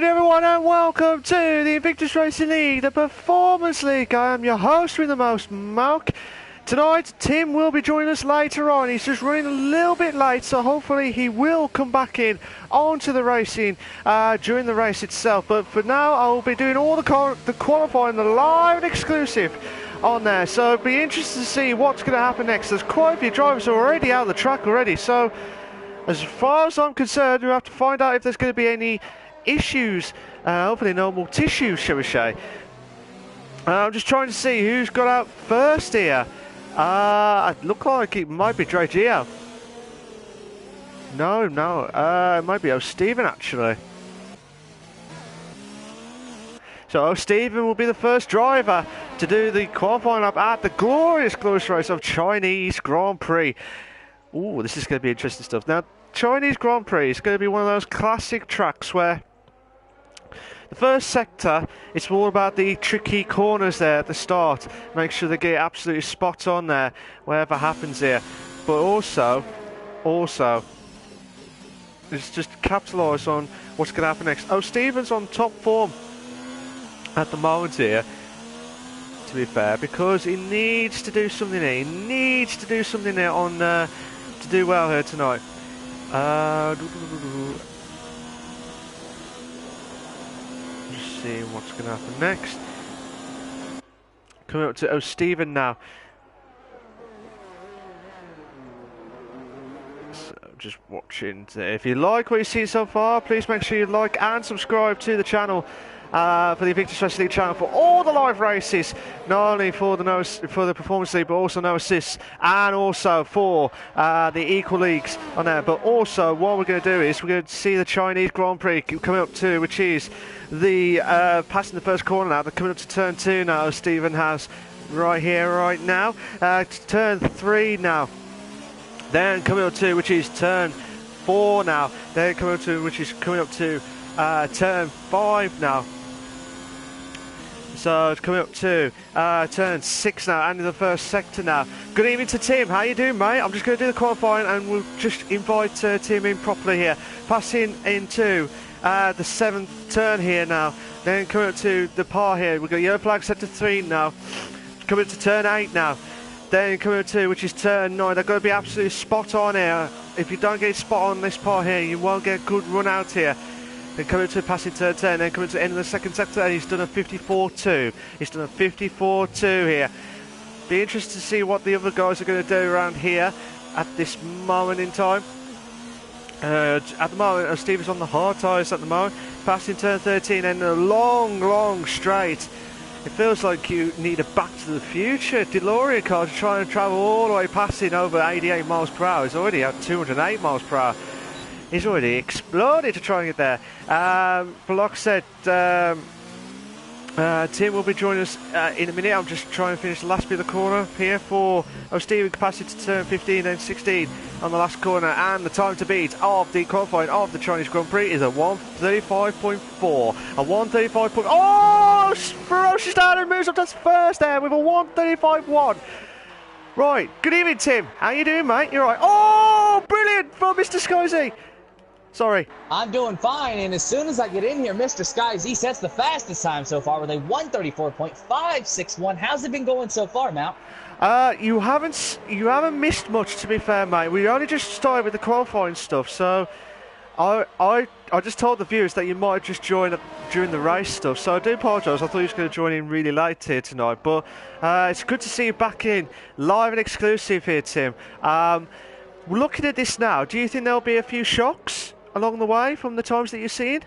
evening, everyone, and welcome to the Invictus Racing League, the Performance League. I am your host with the most, Malc. Tonight, Tim will be joining us later on. He's just running a little bit late, so hopefully he will come back in onto the racing during the race itself. But for now, I will be doing all the qualifying, the live and exclusive on there. So it'll be interesting to see what's going to happen next. There's quite a few drivers already out of the track already, so as far as I'm concerned, we have to find out if there's going to be any issues, hopefully no more tissues, shall we say. I'm just trying to see who's got out first here. It looks like it might be Dre Gio. No, it might be O'Stephen actually. So O'Stephen will be the first driver to do the qualifying lap at the glorious race of Chinese Grand Prix. Ooh, this is going to be interesting stuff. Now, Chinese Grand Prix is going to be one of those classic tracks where the first sector, it's all about the tricky corners there at the start. Make sure they get absolutely spot on there, whatever happens here. But also, just capitalise on what's going to happen next. Oh, Stephen's on top form at the moment here, to be fair, because he needs to do something here. He needs to do something there on to do well here tonight. Just seeing what's going to happen next. Coming up to O'Stephen now. So just watching. If you like what you've seen so far, please make sure you like and subscribe to the channel. For the Invictus Racing League channel for all the live races, not only for the Performance League, but also no assists, and also for the equal leagues on there. But also, what we're going to do is we're going to see the Chinese Grand Prix coming up to, which is the passing the first corner now. They're coming up to turn 2 now. Stephen has right here, right now. Turn 3 now. Then coming up to, which is turn 4 now. Then coming up to, which is coming up to turn 5 now. So it's coming up to turn 6 now, and in the first sector now. Good evening to Tim. How you doing, mate? I'm just going to do the qualifying, and we'll just invite Tim in properly here. Passing into the 7th turn here now. Then coming up to the par here. We've got yellow flag set to 3 now. Coming up to turn 8 now. Then coming up to, which is turn 9. They've got to be absolutely spot on here. If you don't get spot on this par here, you won't get a good run out here. Then coming to passing turn 10, then coming to the end of the second sector, and he's done a 54.2. He's done a 54.2 here. Be interested to see what the other guys are going to do around here at this moment in time. At the moment, Steve is on the hard tyres at the moment. Passing turn 13 and a long straight. It feels like you need a Back to the Future DeLorean car to try and travel all the way passing over 88 miles per hour. He's already at 208 miles per hour. He's already exploded to try and get there. Block said Tim will be joining us in a minute. I'm just trying to finish the last bit of the corner here for O'Stephen, capacity to turn 15 and 16 on the last corner. And the time to beat of the qualifying of the Chinese Grand Prix is a 1:35.4. A 1:35. Oh, ferocious starter moves up to first there with a 1:35.1. Right, good evening, Tim. How you doing, mate? You're right. Oh, brilliant from Mr. Skyzy. Sorry. I'm doing fine, and as soon as I get in here, Mr. Skyzy sets the fastest time so far with a 1:34.561. How's it been going so far, Mal? You haven't missed much, to be fair, mate. We only just started with the qualifying stuff, so I just told the viewers that you might just join during the race stuff, so I do apologise. I thought you was going to join in really late here tonight, but it's good to see you back in live and exclusive here, Tim. Looking at this now, do you think there'll be a few shocks along the way from the times that you're seeing?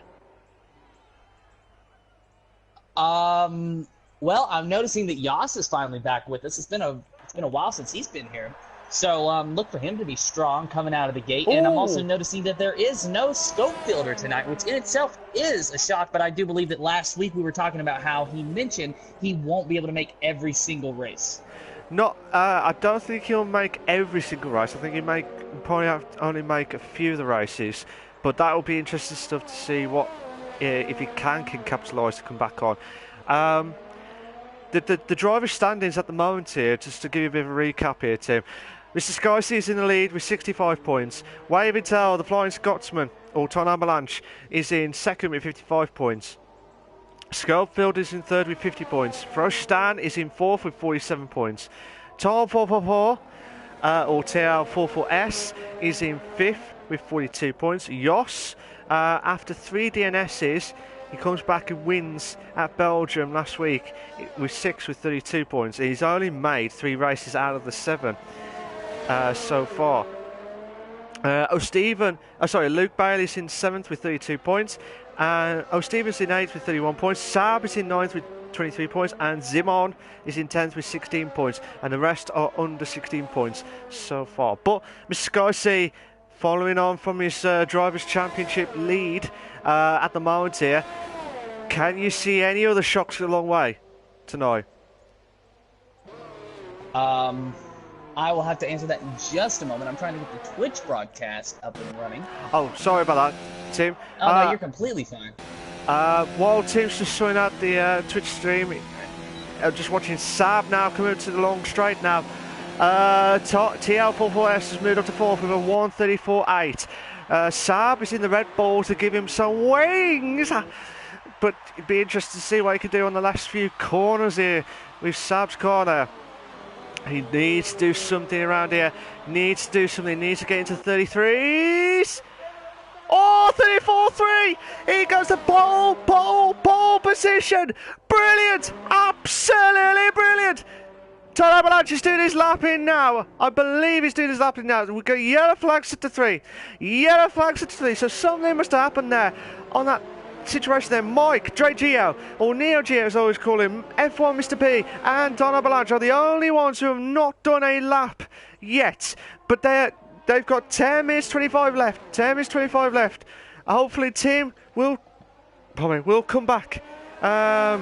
Well, I'm noticing that Yas is finally back with us. It's been a while since he's been here. So look for him to be strong coming out of the gate. Ooh. And I'm also noticing that there is no scope builder tonight, which in itself is a shock, but I do believe that last week we were talking about how he mentioned he won't be able to make every single race. I don't think he'll make every single race. I think he'll probably only make a few of the races. But that will be interesting stuff to see what if he can capitalise to come back on. The driver standings at the moment here, just to give you a bit of a recap here, Tim. Mr. Skycy is in the lead with 65 points. Waving Tail, the Flying Scotsman, or Ton Avalanche, is in second with 55 points. Schofield is in third with 50 points. Frostan is in fourth with 47 points. Tom 444, or TL44S, is in fifth with 42 points. Jos, after 3 DNSs, he comes back and wins at Belgium last week with 6 with 32 points. He's only made 3 races out of the 7 so far. Luke Bailey's in 7th with 32 points. O'Stevens in 8th with 31 points. Sab is in 9th with 23 points. And Zimon is in 10th with 16 points. And the rest are under 16 points so far. But Mr. Skycy, following on from his Drivers' Championship lead at the moment here, can you see any other shocks along the way tonight? I will have to answer that in just a moment. I'm trying to get the Twitch broadcast up and running. Oh, sorry about that, Tim. Oh, no, you're completely fine. While Tim's just showing out the Twitch stream, I'm just watching Sab now come into the long straight now. TL44S has moved up to 4th with a 1:34.8. Sab is in the Red Bull to give him some wings. But it'd be interesting to see what he can do on the last few corners here with Sab's corner. He needs to do something around here. Needs to do something. Needs to get into 33s. Oh, 34.3. Here goes the pole position. Brilliant. Absolutely brilliant. Ton Avalanche is doing his lapping now. I believe he's doing his lapping now. We've got yellow flags at the 3. Yellow flags at the 3. So something must have happened there on that situation there. Mike, Dre Geo, or Neo Geo as I always call him, F1 Mr. P and Ton Avalanche are the only ones who have not done a lap yet. But they've got 10 minutes 25 left. 10 minutes 25 left. Hopefully Tim will come back. I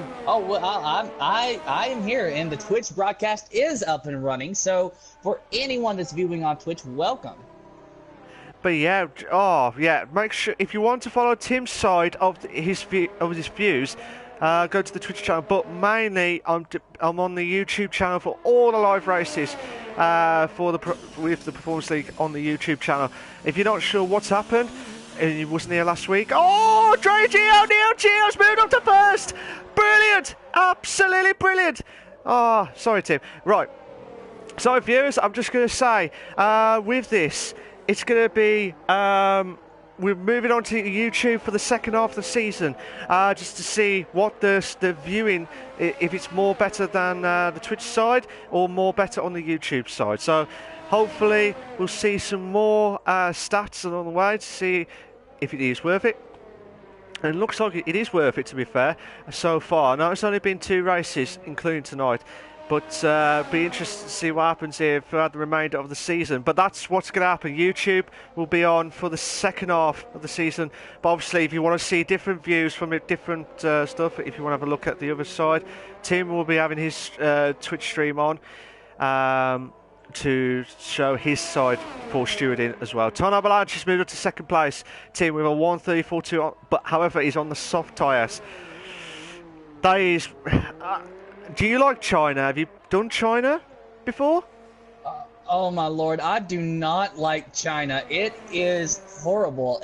am here, and the Twitch broadcast is up and running. So for anyone that's viewing on Twitch, welcome. But yeah, make sure if you want to follow Tim's side of his views, go to the Twitch channel. But mainly, I'm on the YouTube channel for all the live races with the Performance League on the YouTube channel. If you're not sure what's happened, and he wasn't here last week. Oh, Dre Geo, Neo Geo's moved up to 1st. Brilliant, absolutely brilliant. Oh, sorry, Tim. Right. So, viewers, I'm just going to say, with this, it's going to be, we're moving on to YouTube for the second half of the season, just to see what the viewing, if it's more better than the Twitch side or more better on the YouTube side. So hopefully we'll see some more stats along the way to see if it is worth it. And it looks like it is worth it, to be fair, so far. Now, it's only been 2 races, including tonight. But be interested to see what happens here throughout the remainder of the season. But that's what's going to happen. YouTube will be on for the second half of the season. But obviously, if you want to see different views from it, different stuff, if you want to have a look at the other side, Tim will be having his Twitch stream on to show his side for stewarding as well. Ton Avalanche has moved up to 2nd place. Tim with a 1:34.2, but however, he's on the soft tyres. That is... do you like China? Have you done China before? Oh my lord, I do not like China. It is horrible.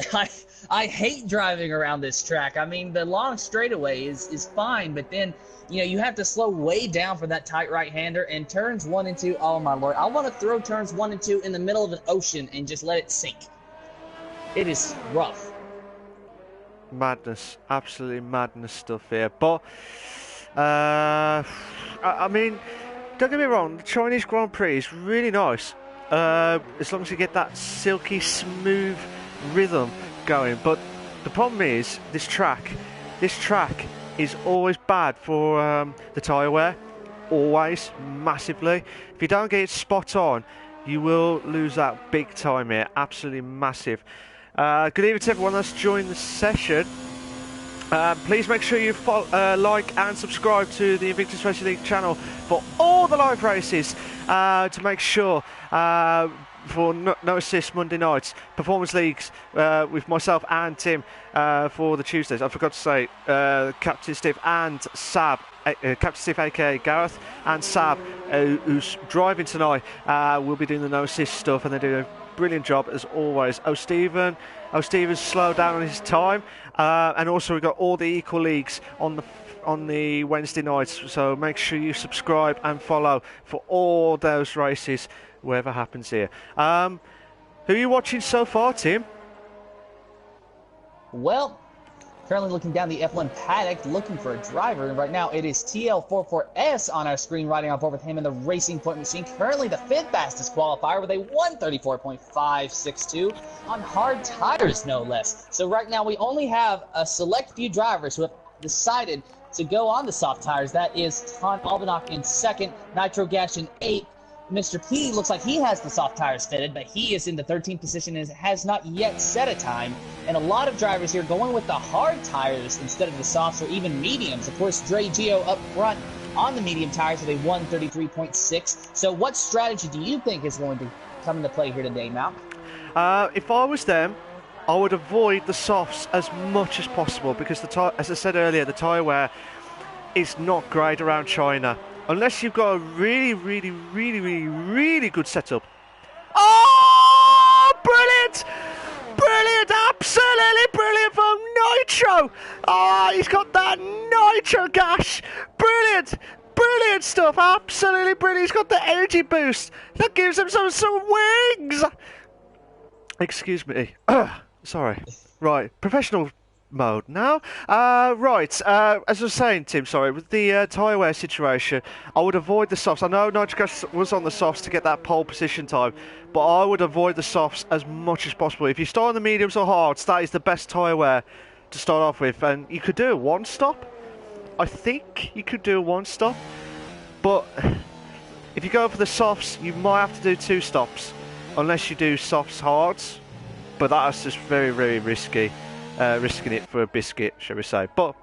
I hate driving around this track. I mean, the long straightaway is fine, but then, you have to slow way down for that tight right-hander, and turns 1 and 2, oh my lord. I want to throw turns 1 and 2 in the middle of an ocean and just let it sink. It is rough. Madness. Absolutely madness stuff here. But... I mean, don't get me wrong, the Chinese Grand Prix is really nice, as long as you get that silky smooth rhythm going. But the problem is, this track is always bad for the tyre wear, always, massively. If you don't get it spot on, you will lose that big time here, absolutely massive. Good evening to everyone that's joined the session. Please make sure you like and subscribe to the Invictus Racing League channel for all the live races, to make sure for no Assist Monday nights, Performance Leagues with myself and Tim for the Tuesdays. I forgot to say Captain Steve and Sab Captain Steve, aka Gareth and Sab, who's driving tonight, will be doing the no assist stuff, and they're doing a brilliant job as always. Stephen's slowed down on his time, and also we've got all the equal leagues on the Wednesday nights, so make sure you subscribe and follow for all those races, whatever happens here. Who are you watching so far, Tim? Well, currently looking down the F1 paddock, looking for a driver, and right now it is TL44S on our screen, riding on board with him in the Racing Point machine. Currently the 5th fastest qualifier with a 1:34.562 on hard tires, no less. So right now we only have a select few drivers who have decided to go on the soft tires. That is Ton Albanach in 2nd, Nitro Gash in 8th. Mr. P looks like he has the soft tires fitted, but he is in the 13th position and has not yet set a time. And a lot of drivers here going with the hard tires instead of the softs or even mediums. Of course, Dre Gio up front on the medium tires with a 1:33.6. So what strategy do you think is going to come into play here today, Malc? If I was them, I would avoid the softs as much as possible, because as I said earlier, the tyre wear is not great around China. Unless you've got a really, really, really, really, really good setup. Oh, brilliant! Brilliant, absolutely brilliant from Nitro! Oh, he's got that Nitro Gash! Brilliant! Brilliant stuff, absolutely brilliant. He's got the energy boost. That gives him some wings! Excuse me. Sorry. Right, professional mode now. As I was saying, Tim, sorry, with the tyre wear situation, I would avoid the softs. I know Nitro Gash was on the softs to get that pole position time, but I would avoid the softs as much as possible. If you start on the mediums or hards, that is the best tyre wear to start off with, and you could do a one stop. I think you could do a one stop, but if you go for the softs, you might have to do 2 stops, unless you do softs hards, but that is just very, very risky. Risking it for a biscuit, shall we say. But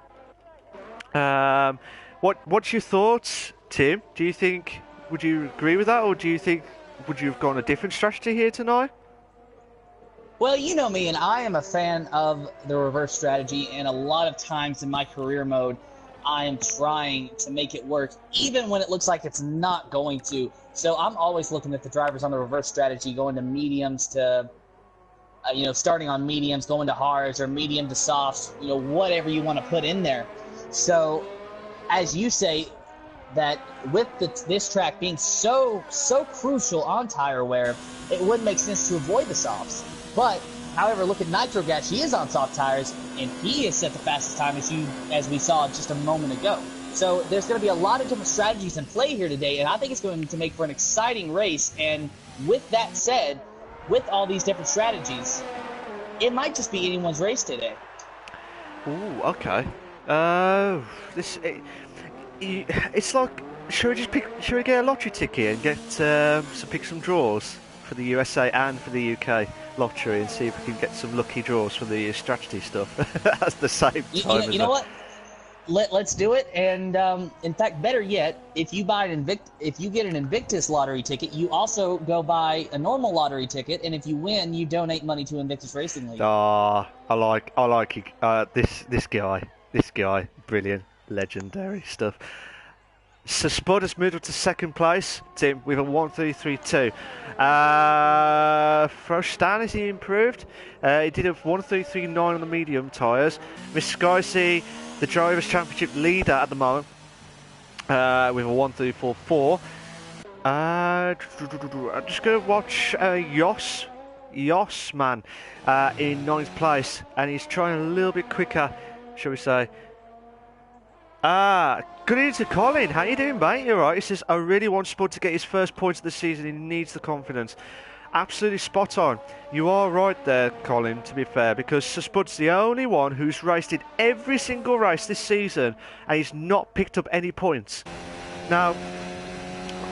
what's your thoughts, Tim? Do you think, would you agree with that, or do you think, would you have gone a different strategy here tonight? Well, you know me, and I am a fan of the reverse strategy, and a lot of times in my career mode, I am trying to make it work, even when it looks like it's not going to. So I'm always looking at the drivers on the reverse strategy, going to mediums to starting on mediums, going to hards, or medium to softs, whatever you want to put in there. So, as you say, that with this track being so crucial on tire wear, it would make sense to avoid the softs. But, however, look at Nitro Gash. He is on soft tires, and he has set the fastest time as we saw just a moment ago. So, there's going to be a lot of different strategies in play here today, and I think it's going to make for an exciting race. And with that said, with all these different strategies, it might just be anyone's race today. Ooh, okay. It's like, should we get a lottery ticket and pick some draws for the USA and for the UK lottery, and see if we can get some lucky draws for the strategy stuff at the same time? You know what? Let's do it. And in fact, better yet, if you get an Invictus lottery ticket, you also go buy a normal lottery ticket, and if you win, you donate money to Invictus Racing League. I like this guy, brilliant, legendary stuff. So Spud has moved up to 2nd place, Tim, with a 1:33.2. Frostan, has he improved? He did a 1:33.9 on the medium tyres. Miss Skycy, the Drivers' Championship leader at the moment, with a 1:34.4. I'm just going to watch Yos man in 9th place, and he's trying a little bit quicker, shall we say. Good evening to Colin. How you doing, mate? You're right. He says, I really want Spud to get his first points of the season. He needs the confidence. Absolutely spot on. You are right there, Colin, to be fair, because Sir Spud's the only one who's raced in every single race this season, and he's not picked up any points. Now,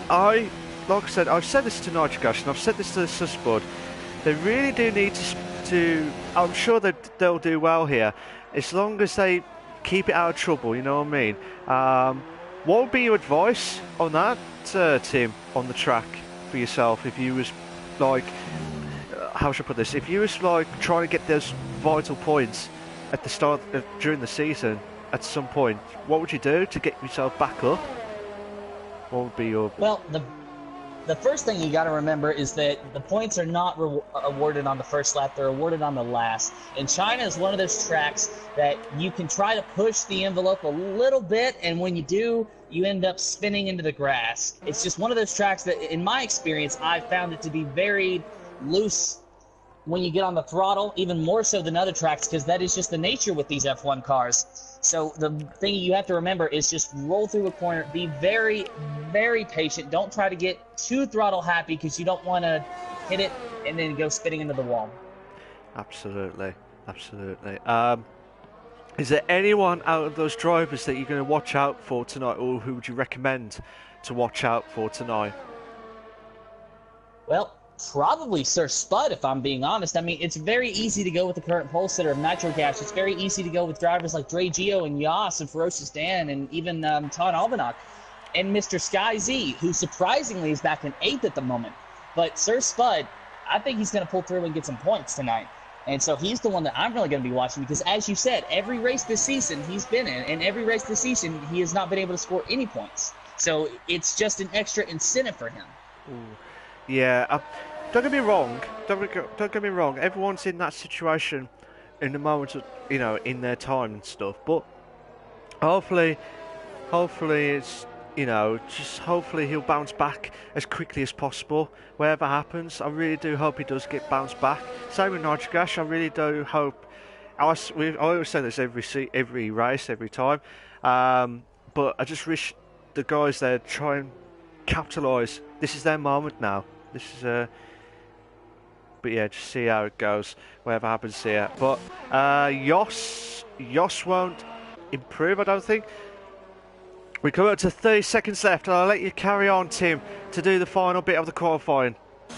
like I said, I've said this to Nitro Gash, and I've said this to Sir Spud. They really do need to I'm sure they'll do well here, as long as they keep it out of trouble, you know what I mean? What would be your advice on that, Tim, on the track for yourself, if you was like, how should I put this? If you was like trying to get those vital points at the start during the season, at some point, what would you do to get yourself back up? What would be your... Well, the first thing you got to remember is that the points are not awarded on the first lap. They're awarded on the last. And China is one of those tracks that you can try to push the envelope a little bit, and when you do, you end up spinning into the grass. It's just one of those tracks that, in my experience, I've found it to be very loose when you get on the throttle, even more so than other tracks, because that is just the nature with these F1 cars. So the thing you have to remember is just roll through a corner, be very, very patient. Don't try to get too throttle happy because you don't want to hit it and then go spinning into the wall. Absolutely, absolutely. Is there anyone out of those drivers that you're going to watch out for tonight, or who would you recommend to watch out for tonight? Well, probably Sir Spud, if I'm being honest. I mean, it's very easy to go with the current pole sitter of Nitro Gas. It's very easy to go with drivers like Dre Gio and Yas and Ferocious Dan and even Todd Albanach and Mr. Sky Z, who surprisingly is back in 8th at the moment. But Sir Spud, I think he's going to pull through and get some points tonight. And so he's the one that I'm really going to be watching because, as you said, every race this season he's been in, and every race this season he has not been able to score any points. So it's just an extra incentive for him. Ooh. Yeah, don't get me wrong. Don't get me wrong. Everyone's in that situation in the moment, of, you know, in their time and stuff. But hopefully it's, you know, just hopefully he'll bounce back as quickly as possible. Whatever happens, I really do hope he does get bounced back. Same with Nitrogash. I really do hope. I always say this every race, every time. But I just wish the guys there try and capitalise. This is their moment now. This is but yeah, just see how it goes. Whatever happens here. But Yoss won't improve, I don't think. We come up to 30 seconds left, and I'll let you carry on, Tim, to do the final bit of the qualifying.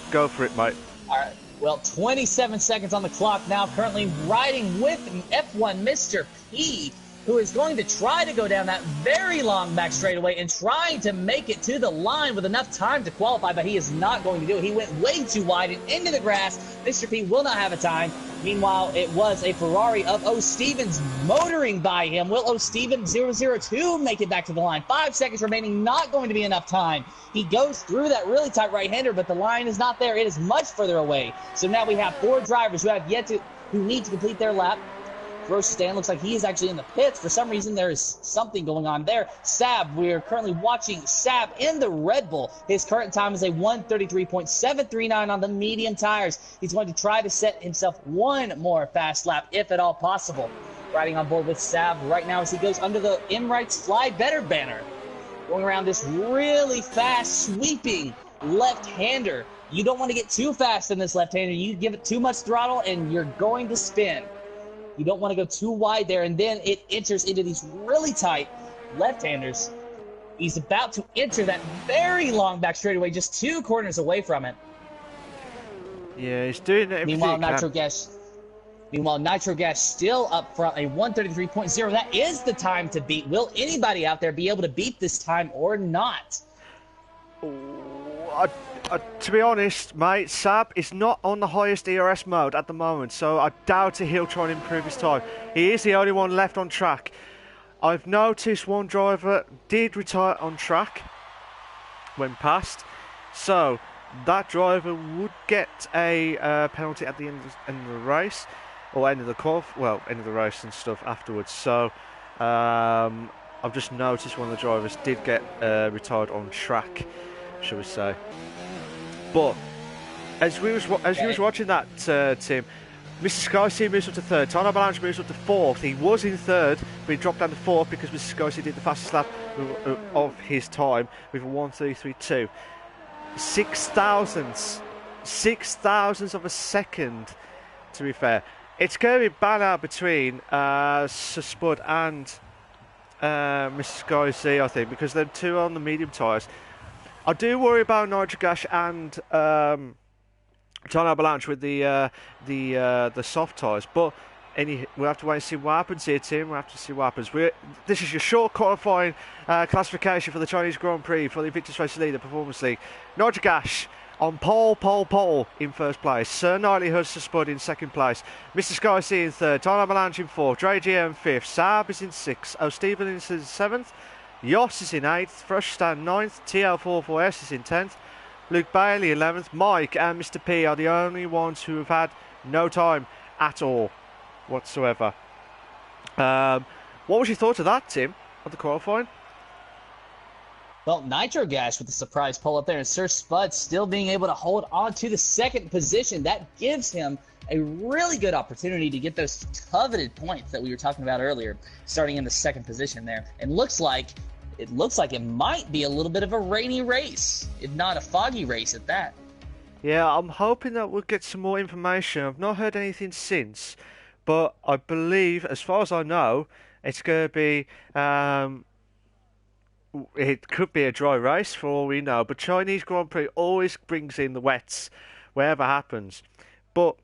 Go for it, mate. All right. Well, 27 seconds on the clock now. Currently riding with F1 Mr. P, who is going to try to go down that very long back straightaway and trying to make it to the line with enough time to qualify, but he is not going to do it. He went way too wide and into the grass. Mr. P will not have a time. Meanwhile, it was a Ferrari of O. Stevens motoring by him. Will O. Stevens 002 make it back to the line? 5 seconds remaining, not going to be enough time. He goes through that really tight right-hander, but the line is not there. It is much further away. So now we have 4 drivers who need to complete their lap. Ferocious Dan looks like he is actually in the pits. For some reason, there is something going on there. Sab, we're currently watching Sab in the Red Bull. His current time is a 1:33.739 on the medium tires. He's going to try to set himself one more fast lap, if at all possible. Riding on board with Sab right now as he goes under the Emirates Fly Better banner. Going around this really fast, sweeping left-hander. You don't want to get too fast in this left-hander. You give it too much throttle, and you're going to spin. You don't want to go too wide there, and then it enters into these really tight left-handers. He's about to enter that very long back straightaway, just 2 corners away from it. Yeah, he's doing it. Meanwhile, Nitro Gas still up front, a 1:33.0. That is the time to beat. Will anybody out there be able to beat this time or not? To be honest, mate, Sab is not on the highest ERS mode at the moment, so I doubt he'll try and improve his time. He is the only one left on track. I've noticed one driver did retire on track when passed, so that driver would get a penalty at the end of the race, or end of the race and stuff afterwards. So I've just noticed one of the drivers did get retired on track, shall we say. But as you was watching that, Tim, Mr. Scorsese moves up to 3rd. Todd Avalanche moves up to 4th. He was in 3rd, but he dropped down to 4th because Mr. Scorsese did the fastest lap of his time with a 1:33.2. 6,000ths of a second, to be fair. It's going to be bad out between Sir Spud and Mr. Scorsese, I think, because they're 2 on the medium tyres. I do worry about Nitrogash and John Avalanche with the soft tyres, but we'll have to wait and see what happens here, Tim. We'll have to see what happens. This is your short qualifying classification for the Chinese Grand Prix for the Invictus Racing League, the Performance League. Nitrogash On pole in first place. Sir Knightley Hudson Spud in second place. Mr. Sky C in third. Time Avalanche in fourth. Dre GM fifth. Sab is in sixth. O'Stevens is in seventh. Yoss is in eighth. Fresh Stand ninth. TL44S is in 10th. Luke Bailey 11th. Mike and Mr. P are the only ones who have had no time at all whatsoever. What was your thought of that, Tim, of the qualifying? Well, Nitro Gash with the surprise pull up there, and Sir Spud still being able to hold on to the second position. That gives him a really good opportunity to get those coveted points that we were talking about earlier, starting in the second position there. And it looks like it might be a little bit of a rainy race, if not a foggy race at that. Yeah, I'm hoping that we'll get some more information. I've not heard anything since, but I believe, as far as I know, it's going to be... it could be a dry race for all we know, but Chinese Grand Prix always brings in the wets, wherever happens. But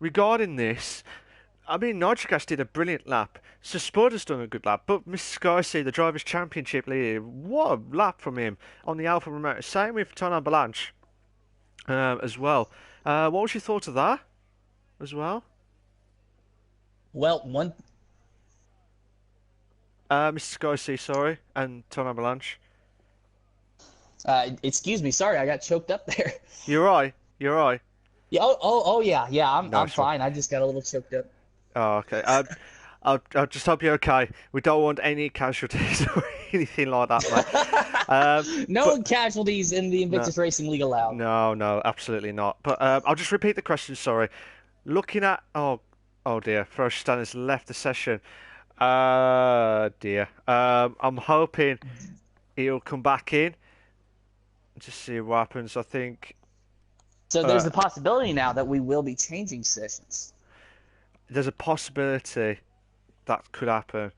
regarding this, I mean, Nitrogas did a brilliant lap. So Spud has done a good lap, but Mr. Sky C, the Drivers' Championship leader, what a lap from him on the Alpha Romeo. Same with Ton Avalanche as well. What was your thought of that as well? Well, Mr. Sky C, sorry, and Ton Avalanche. Excuse me, sorry, I got choked up there. You're right. Yeah. Yeah. I'm Nice fine. I just got a little choked up. Oh, okay. I'll just hope you're okay. We don't want any casualties or anything like that, mate. No casualties in the Invictus Racing League allowed. No, absolutely not. But I'll just repeat the question. Sorry. Looking at oh dear, Fresh Stand has left the session. Dear. I'm hoping he'll come back in. Just see what happens. I think. So there's the possibility now that we will be changing sessions. There's a possibility that could happen.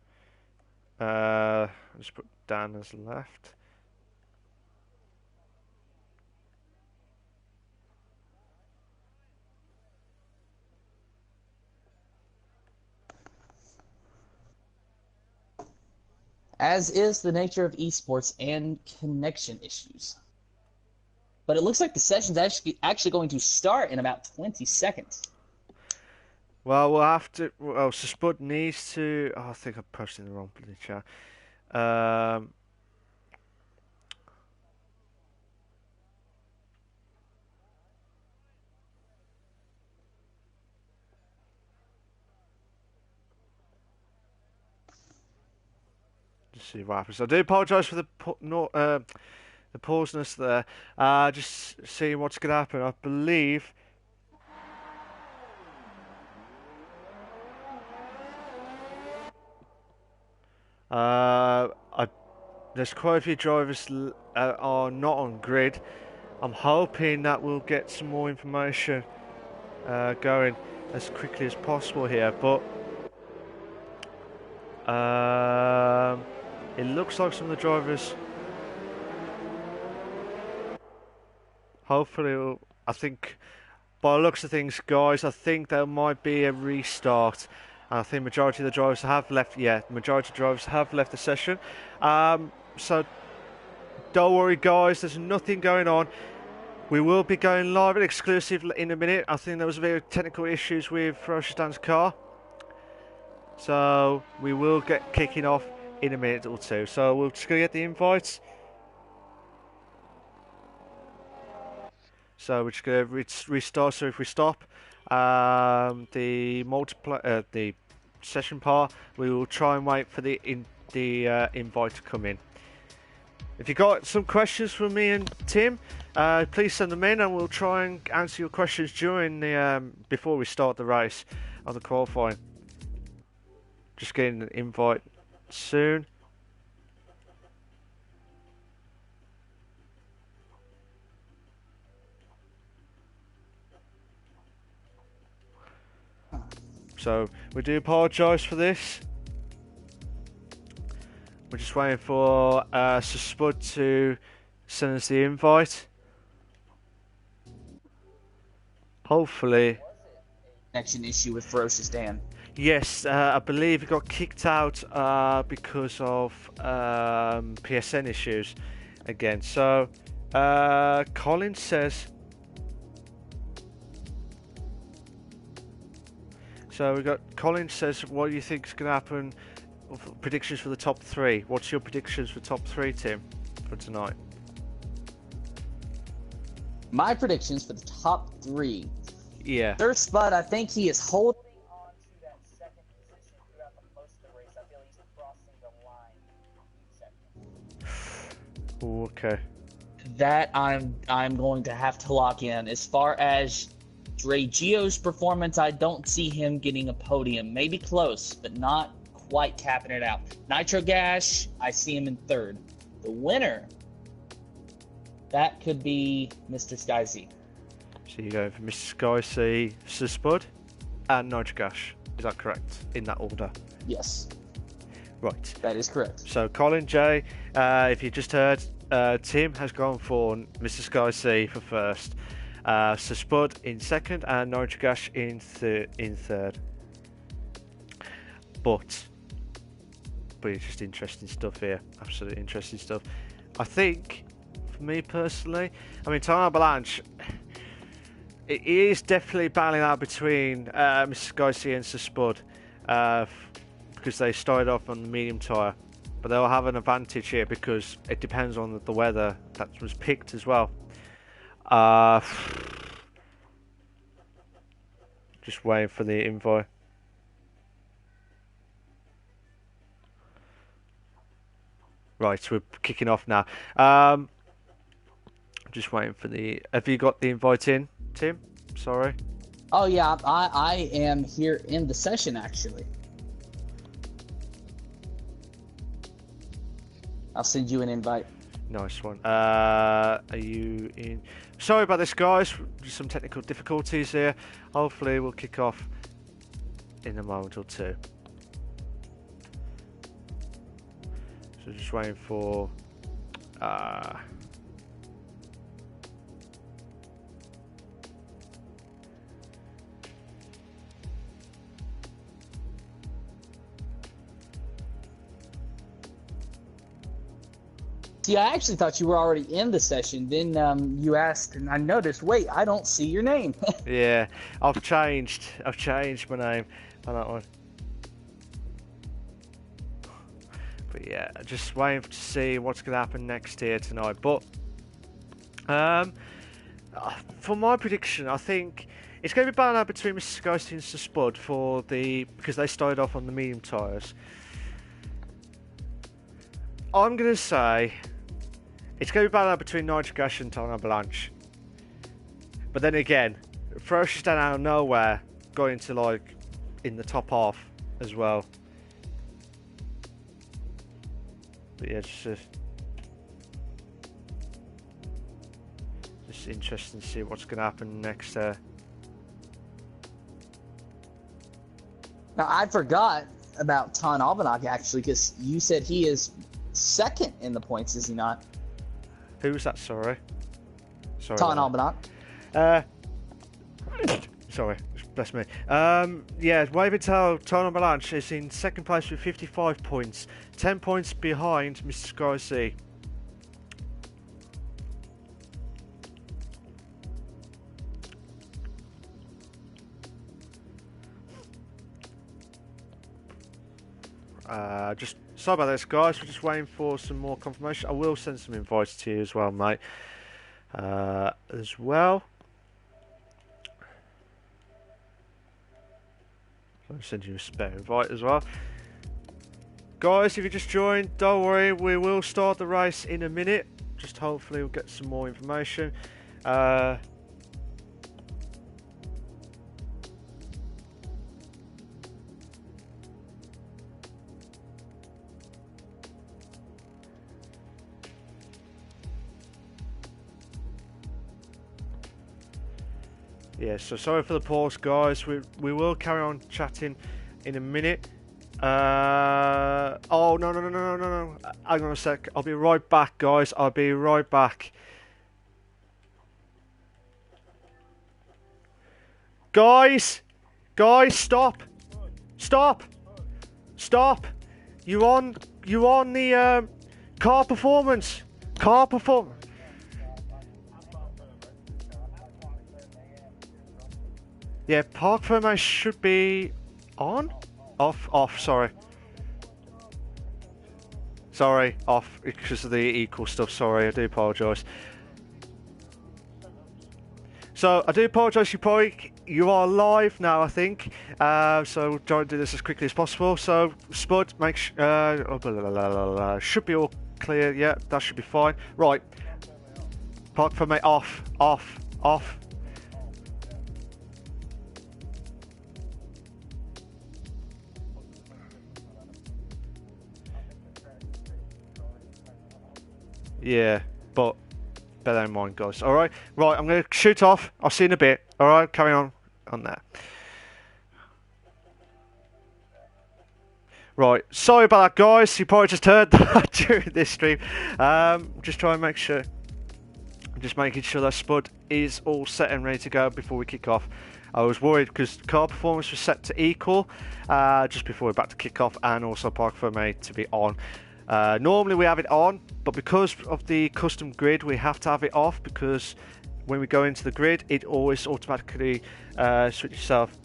I'll just put Dan as left. As is the nature of esports and connection issues. But it looks like the session's actually going to start in about 20 seconds. Well, we'll have to... Well, so Spud needs to... Oh, I think I posted in the wrong bloody chat. Just see what happens. I do apologise for the pauseness there. Just seeing what's going to happen. I believe... there's quite a few drivers are not on grid. I'm hoping that we'll get some more information going as quickly as possible here, but it looks like some of the drivers hopefully I think by the looks of things, guys, I think there might be a restart. I think majority of the drivers have left. Yeah, majority of drivers have left the session. So don't worry, guys. There's nothing going on. We will be going live and exclusive in a minute. I think there was a bit of technical issues with Ferocious Dan's car, so we will get kicking off in a minute or two. So we're just gonna get the invites. So we're just gonna restart. So if we stop the multiplayer, the session part, we will try and wait for the invite to come in. If you got some questions for me and Tim, please send them in, and we'll try and answer your questions during the before we start the race on the qualifying. Just getting an invite soon. So we do apologise for this. We're just waiting for Spud to send us the invite. Hopefully. Connection issue with Ferocious Dan. Yes, I believe he got kicked out because of PSN issues again. So Colin says. So we got Colin says, what do you think is going to happen? Predictions for the top 3. What's your predictions for top 3, Tim, for tonight? My predictions for the top 3. Yeah. Third spot, I think he is holding on to that second position throughout the most of the race. I feel he's crossing the line. Ooh, okay. That I'm going to have to lock in. As far as Dre Gio's performance, I don't see him getting a podium. Maybe close, but not quite capping it out. Nitro Gas, I see him in 3rd. The winner, that could be Mr. Sky Z. So you go for Mr. Sky C, Sir Spud, and Nitro Gas. Is that correct? In that order? Yes. Right. That is correct. So Colin J, if you just heard, Tim has gone for Mr. Sky C for 1st. Sir Spud in 2nd, and Nitro Gas in 3rd. But it's just interesting stuff here. Absolutely interesting stuff. I think, for me personally, I mean, Time Avalanche, it is definitely battling out between Mr. Sky C and Sir Spud, because they started off on the medium tyre. But they'll have an advantage here because it depends on the weather that was picked as well. Just waiting for the invite. Right, we're kicking off now. Just waiting for the... Have you got the invite in, Tim? Sorry. Oh, yeah, I am here in the session, actually. I'll send you an invite. Nice one. Are you in? Sorry about this, guys. Just some technical difficulties here. Hopefully, we'll kick off in a moment or two. So just waiting for. See, I actually thought you were already in the session. Then you asked, and I noticed, wait, I don't see your name. Yeah, I've changed my name on that one. But yeah, just waiting to see what's going to happen next here tonight. But for my prediction, I think it's going to be battling out between Mr. Ghosty and Sir Spud because they started off on the medium tyres. I'm going to say it's going to be battling out between Nitro Gas and Time Avalanche. But then again, Ferocious down out of nowhere got into like in the top half as well. But yeah, it's just interesting to see what's going to happen next. Now, I forgot about Ton Albanach, actually, because you said he is second in the points, is he not? Who was that? Sorry. Ton Albanach. Sorry, bless me. Yeah, Wavertel Ton Avalanche is in second place with 55 points, 10 points behind Mr. Sky C. Just sorry about this, guys. We're just waiting for some more confirmation. I will send some invites to you as well, mate. As well. I'll send you a spare invite as well. Guys, if you just joined, don't worry. We will start the race in a minute. Just hopefully we'll get some more information. Yeah, so sorry for the pause, guys. We will carry on chatting in a minute. Oh, no. Hang on a sec. I'll be right back, guys. I'll be right back. Guys, stop. You on the car performance. Yeah, park formation should be on? Off, sorry. Sorry, off because of the equal stuff, sorry, I do apologise. So, I do apologise, you are live now, I think. So, we'll try and do this as quickly as possible. So, Spud, should be all clear, yeah, that should be fine. Right, park formation off. Yeah, but bear in mind, guys. All right, I'm going to shoot off. I'll see you in a bit. All right, carry on there. Right, sorry about that, guys. You probably just heard that during this stream. Just trying to make sure. I'm just making sure that Spud is all set and ready to go before we kick off. I was worried because car performance was set to equal just before we're about to kick off, and also park formation to be on. Normally we have it on, but because of the custom grid we have to have it off, because when we go into the grid it always automatically switches itself.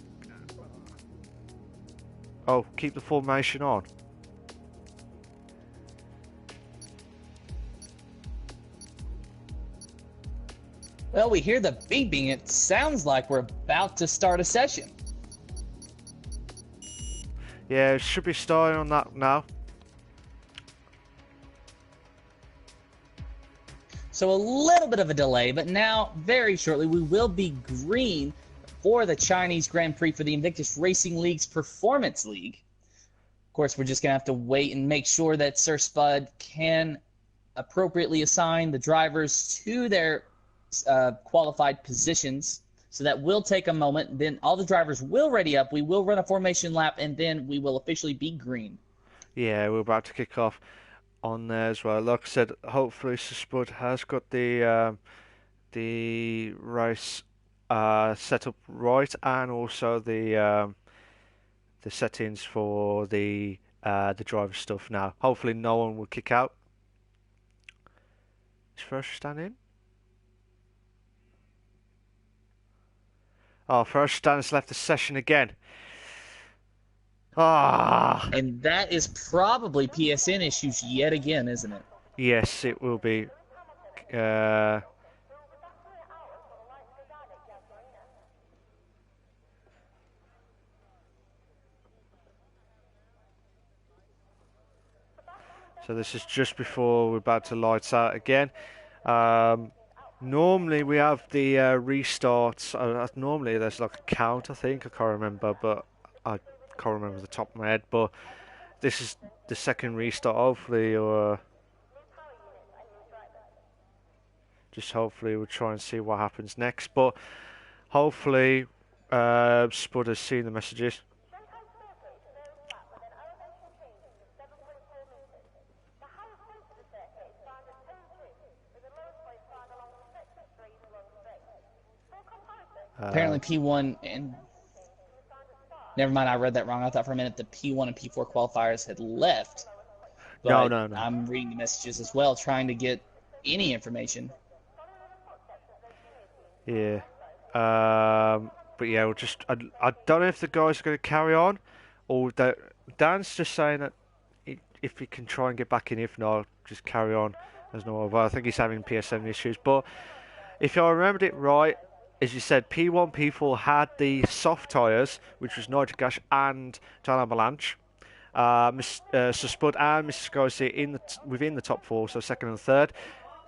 Oh, keep the formation on. Well, we hear the beeping. It sounds like we're about to start a session. Yeah, it should be starting on that now. So a little bit of a delay, but now, very shortly, we will be green for the Chinese Grand Prix for the Invictus Racing League's Performance League. Of course, we're just going to have to wait and make sure that Sir Spud can appropriately assign the drivers to their qualified positions. So that will take a moment. Then all the drivers will ready up. We will run a formation lap, and then we will officially be green. Yeah, we're about to kick off on there as well. Like I said, hopefully Sir Spud has got the race set up right, and also the settings for the driver stuff now. Hopefully no one will kick out. Is First standing? Oh, First has left the session again. Ah. And that is probably PSN issues yet again, isn't it? Yes, it will be. So this is just before we're about to lights out again. Normally we have the restarts. Normally there's like a count, I think. I can't remember, but I can't remember the top of my head. But this is the second restart. Hopefully, or just hopefully we'll try and see what happens next. But hopefully Spud has seen the messages. Apparently P1 and... Never mind, I read that wrong. I thought for a minute the P1 and P4 qualifiers had left. But No. I'm reading the messages as well, trying to get any information. Yeah. But yeah, we'll just... I don't know if the guys are going to carry on, or Dan's just saying that if he can try and get back in, if not, just carry on. There's no other. I think he's having PSN issues. But if I remembered it right, as you said, P1, P4 had the soft tyres, which was Nitric Gas and Giant Avalanche. Sir Spud and Mrs. Garcia within the top four, so second and third,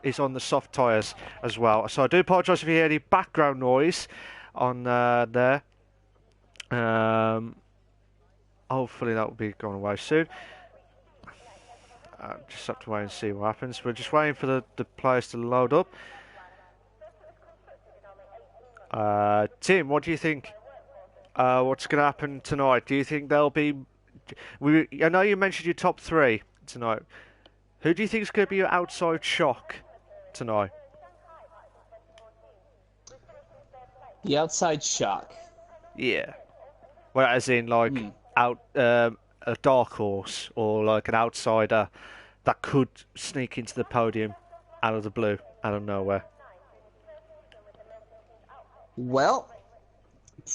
is on the soft tyres as well. So I do apologise if you hear any background noise on there. Hopefully that will be going away soon. Just have to wait and see what happens. We're just waiting for the players to load up. Tim, what do you think? What's going to happen tonight? Do you think there'll be... I know you mentioned your top three tonight. Who do you think is going to be your outside shock tonight? The outside shock. Yeah. Well, as in, like, a dark horse, or like an outsider that could sneak into the podium out of the blue, out of nowhere. Well,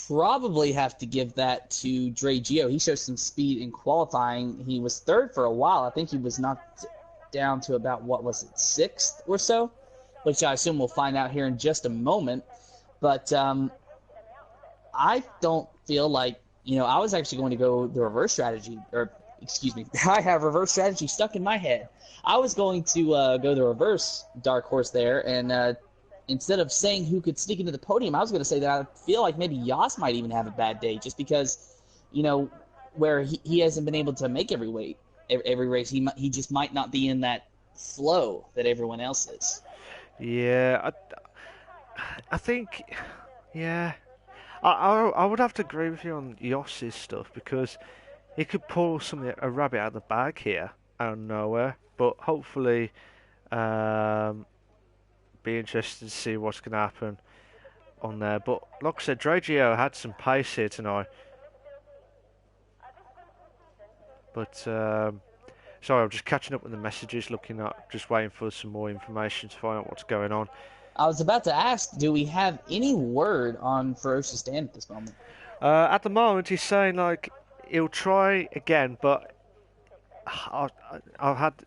probably have to give that to Dre Gio. He showed some speed in qualifying. He was third for a while. I think he was knocked down to about, what was it, sixth or so, which I assume we'll find out here in just a moment. But I don't feel like, I was actually going to go the reverse strategy, or excuse me, I have reverse strategy stuck in my head. I was going to go the reverse dark horse there, and instead of saying who could sneak into the podium, I was going to say that I feel like maybe Yas might even have a bad day, just because, where he hasn't been able to make every race, he just might not be in that flow that everyone else is. Yeah, I think, yeah, I would have to agree with you on Yoss's stuff, because he could pull a rabbit out of the bag here out of nowhere. But hopefully, be interested to see what's going to happen on there. But like I said, Dre Gio had some pace here tonight. But sorry, I'm just catching up with the messages, just waiting for some more information to find out what's going on. I was about to ask, do we have any word on Ferocious Dan at this moment? At the moment, he's saying he'll try again, but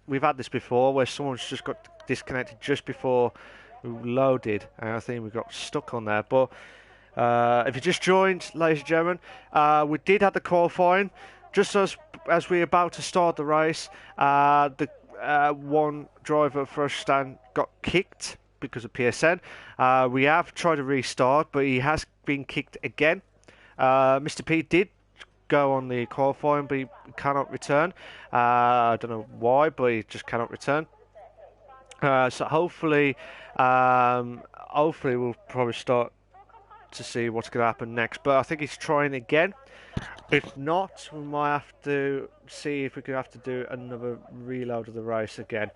we've had this before where someone's just got disconnected just before we loaded, and I think we got stuck on there. But if you just joined, ladies and gentlemen, we did have the qualifying just as we were about to start the race. The one driver for Stan got kicked because of PSN. We have tried to restart, but he has been kicked again. Mr. P did go on the qualifying, but he cannot return. I don't know why, but he just cannot return. So hopefully we'll probably start to see what's going to happen next. But I think he's trying again. If not, we might have to see if we could have to do another reload of the race again.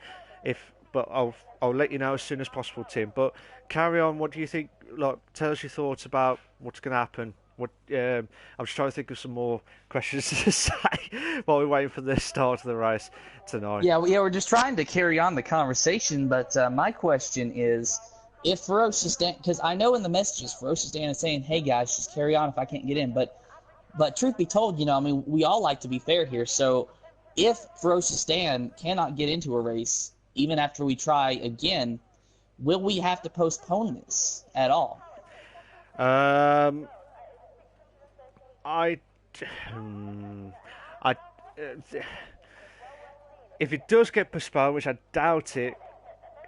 But I'll let you know as soon as possible, Tim. But carry on. What do you think? Tell us your thoughts about what's going to happen. I'm just trying to think of some more questions to say while we're waiting for the start of the race tonight. Yeah, we're just trying to carry on the conversation, but my question is, if Ferocious Dan, because I know in the messages, Ferocious Dan is saying, hey guys, just carry on if I can't get in, but truth be told, we all like to be fair here, so if Ferocious Dan cannot get into a race, even after we try again, will we have to postpone this at all? If it does get postponed, which I doubt it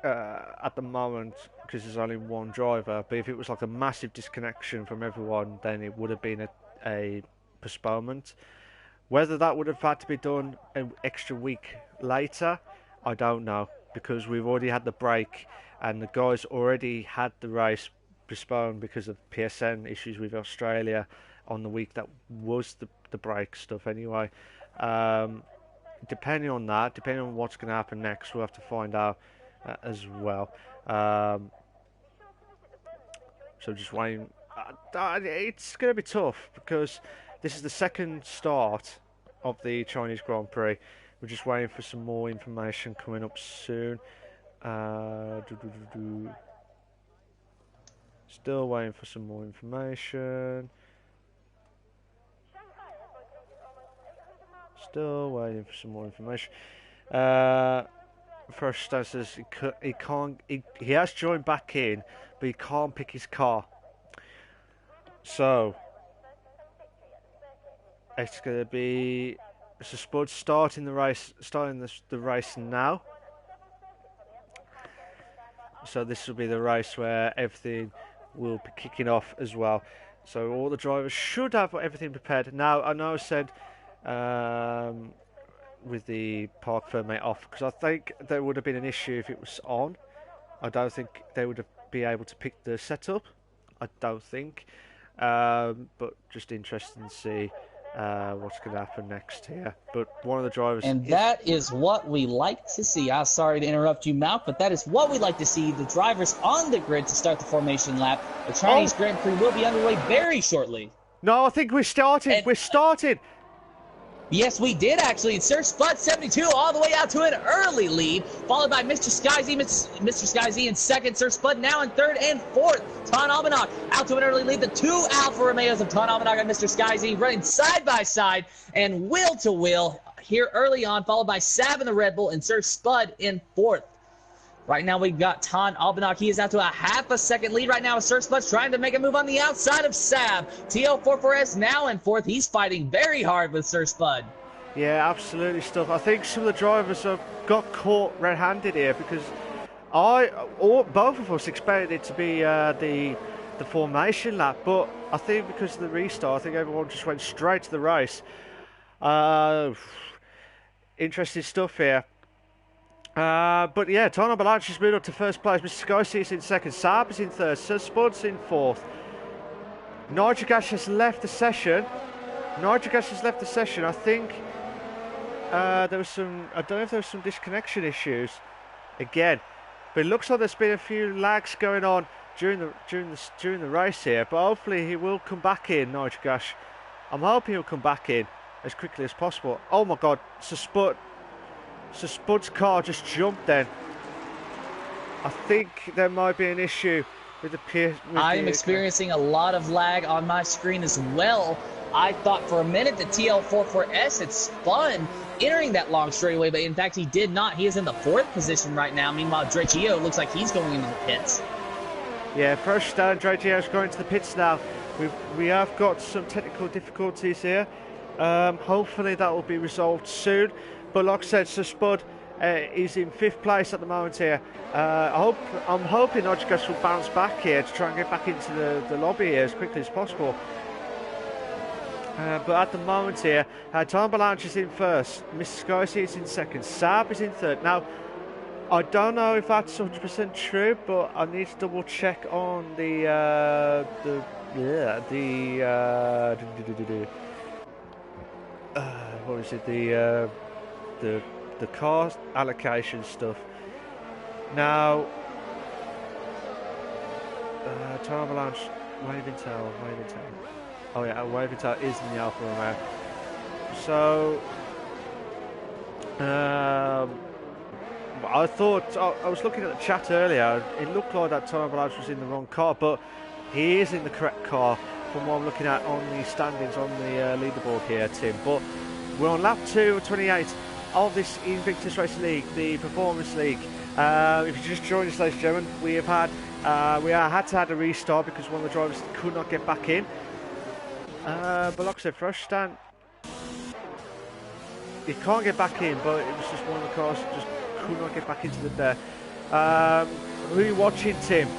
at the moment, because there's only one driver, but if it was a massive disconnection from everyone, then it would have been a postponement. Whether that would have had to be done an extra week later, I don't know, because we've already had the break, and the guys already had the race postponed because of PSN issues with Australia on the week that was the break stuff anyway. Depending on what's going to happen next, we'll have to find out as well. So just waiting. It's going to be tough because this is the second start of the Chinese Grand Prix. We're just waiting for some more information coming up soon. Still waiting for some more information. First Stan says he has joined back in, but he can't pick his car. So it's going to be Spud starting the race now. So this will be the race where everything will be kicking off as well. So all the drivers should have everything prepared. Now, I know I said with the park permit off, because I think there would have been an issue if it was on. I don't think they would have been able to pick the setup. I don't think. But just interesting to see what's going to happen next here. But one of the drivers... And that is what we like to see. I'm sorry to interrupt you, Malc, but that is what we like to see. The drivers on the grid to start the formation lap. The Chinese Grand Prix will be underway very shortly. No, I think we're starting. We're starting. Yes, we did actually. Sir Spud 72 all the way out to an early lead, followed by Mr. Sky-Z. Mr. Sky-Z in second. Sir Spud now in third and fourth. Ton Almanac out to an early lead. The two Alfa Romeos of Ton Almanac and Mr. Sky-Z running side by side and wheel to wheel here early on, followed by Sab in the Red Bull and Sir Spud in fourth. Right now we've got Ton Almanac. He is out to a half a second lead right now. Sir Spud's trying to make a move on the outside of Sab. TL44S now in fourth. He's fighting very hard with Sir Spud. Yeah, absolutely stuff. I think some of the drivers have got caught red-handed here because both of us expected it to be the formation lap, but I think because of the restart, I think everyone just went straight to the race. Interesting stuff here. But yeah, Ton Almanac has moved up to first place. Mr. Sky is in second. Sab is in third. Sir Spud's in fourth. Nitrogas has left the session. I think there was some. I don't know if there was some disconnection issues again, but it looks like there's been a few lags going on during the race here. But hopefully he will come back in. Nitrogas. I'm hoping he'll come back in as quickly as possible. Oh my God, Sir Spud's car just jumped then. I think there might be an issue with the I am experiencing a lot of lag on my screen as well. I thought for a minute the TL44S had spun entering that long straightaway, but in fact he did not. He is in the fourth position right now. Meanwhile, Dregio looks like he's going into the pits. Yeah, first down, Dregio's going to the pits now. We have got some technical difficulties here. Hopefully that will be resolved soon. But like I said, Sir Spud is in fifth place at the moment here. I'm hoping Nitrogas will bounce back here to try and get back into the lobby here as quickly as possible. But at the moment here, Ton Almanac is in first. Mr. Sky is in second. Sab is in third. Now, I don't know if that's 100% true, but I need to double check on what is it? The car allocation stuff. Now, Ton Almanac, waving tail. Oh yeah, waving tail is in the Alfa Romeo. So, I thought I was looking at the chat earlier. It looked like that Ton Almanac was in the wrong car, but he is in the correct car from what I'm looking at on the standings on the leaderboard here, Tim. But we're on lap 2 of 28 of this Invictus Racing League, the Performance League. If you just joined us, ladies and gentlemen, we had to have a restart because one of the drivers could not get back in. But like I said, first stand, he can't get back in, but it was just one of the cars that just could not get back into the there. Who are you watching, Tim?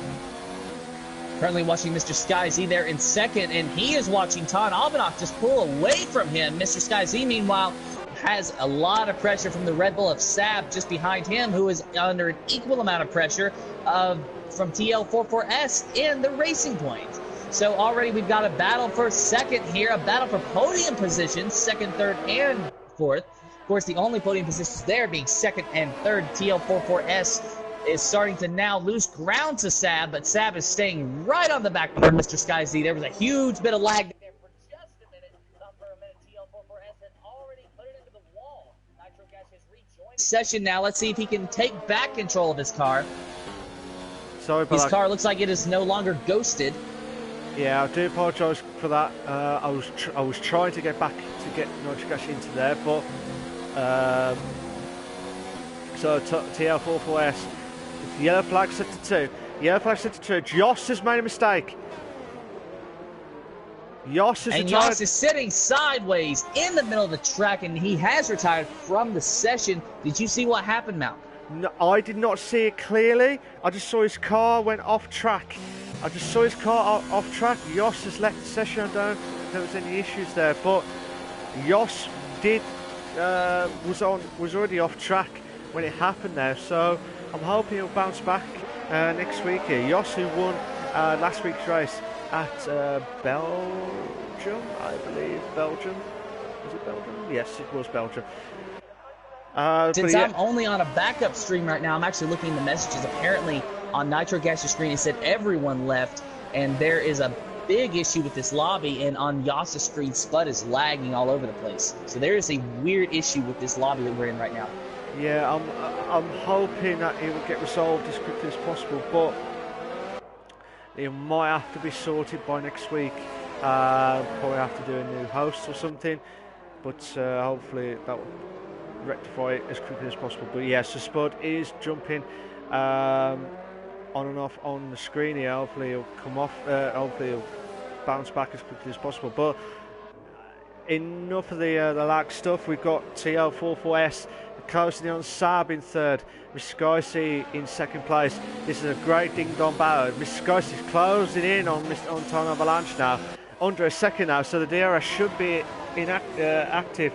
Currently watching Mr. Sky-Z there in second, and he is watching Ton Almanac just pull away from him. Mr. Sky-Z, meanwhile, has a lot of pressure from the Red Bull of Sab just behind him, who is under an equal amount of pressure from TL44S in the Racing Point. So already we've got a battle for second here, a battle for podium positions, second, third, and fourth. Of course, the only podium positions there being second and third. TL44S is starting to now lose ground to Sab, but Sab is staying right on the back of Mr. Sky-Z. There was a huge bit of lag there for just a minute. Not for a minute. TL44S had already put it into the wall. Nitrogas has rejoined the session now. Let's see if he can take back control of his car. Sorry, but his car looks like it is no longer ghosted. Yeah, I do apologise for that. I was trying to get back to get Nitrogas into there, but so TL44S. Yellow flag set to 2. Yellow flag set to 2. Jos has made a mistake. Jos is sitting sideways in the middle of the track, and he has retired from the session. Did you see what happened, Malc? No, I did not see it clearly. I just saw his car went off track. Off track. Jos has left the session. I don't know if there was any issues there, but Jos was already off track when it happened there. So I'm hoping he'll bounce back next week here. Jos, who won last week's race at Belgium, I believe. Belgium? Was it Belgium? Yes, it was Belgium. Since I'm only on a backup stream right now, I'm actually looking at the messages. Apparently, on Nitrogas's screen, it said everyone left, and there is a big issue with this lobby, and on Yas's screen, Spud is lagging all over the place. So there is a weird issue with this lobby that we're in right now. Yeah, I'm hoping that it will get resolved as quickly as possible, but it might have to be sorted by next week. Probably have to do a new host or something, but hopefully that will rectify it as quickly as possible. But yeah, so Spud is jumping on and off on the screen here. Hopefully he'll come off, hopefully he'll bounce back as quickly as possible. But enough of the lag stuff. We've got TL44S closing on Sab in third, Mr. Skycy in second place. This is a great ding-dong battle. Mr. Skycy is closing in on Time Avalanche now, under a second now, so the DRS should be active.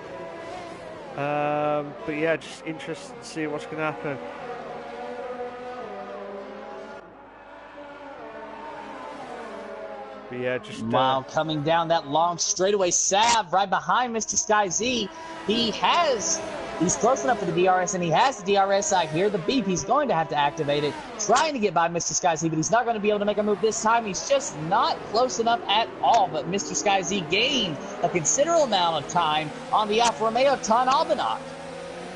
But yeah, just interested to see what's going to happen. But yeah, just wow, coming down that long straightaway, Sab right behind Mr. Sky Z. He's close enough for the DRS, and he has the DRS. I hear the beep. He's going to have to activate it, trying to get by Mr. Sky Z, but he's not going to be able to make a move this time. He's just not close enough at all. But Mr. Sky Z gained a considerable amount of time on the Alfa Romeo Ton Albanach.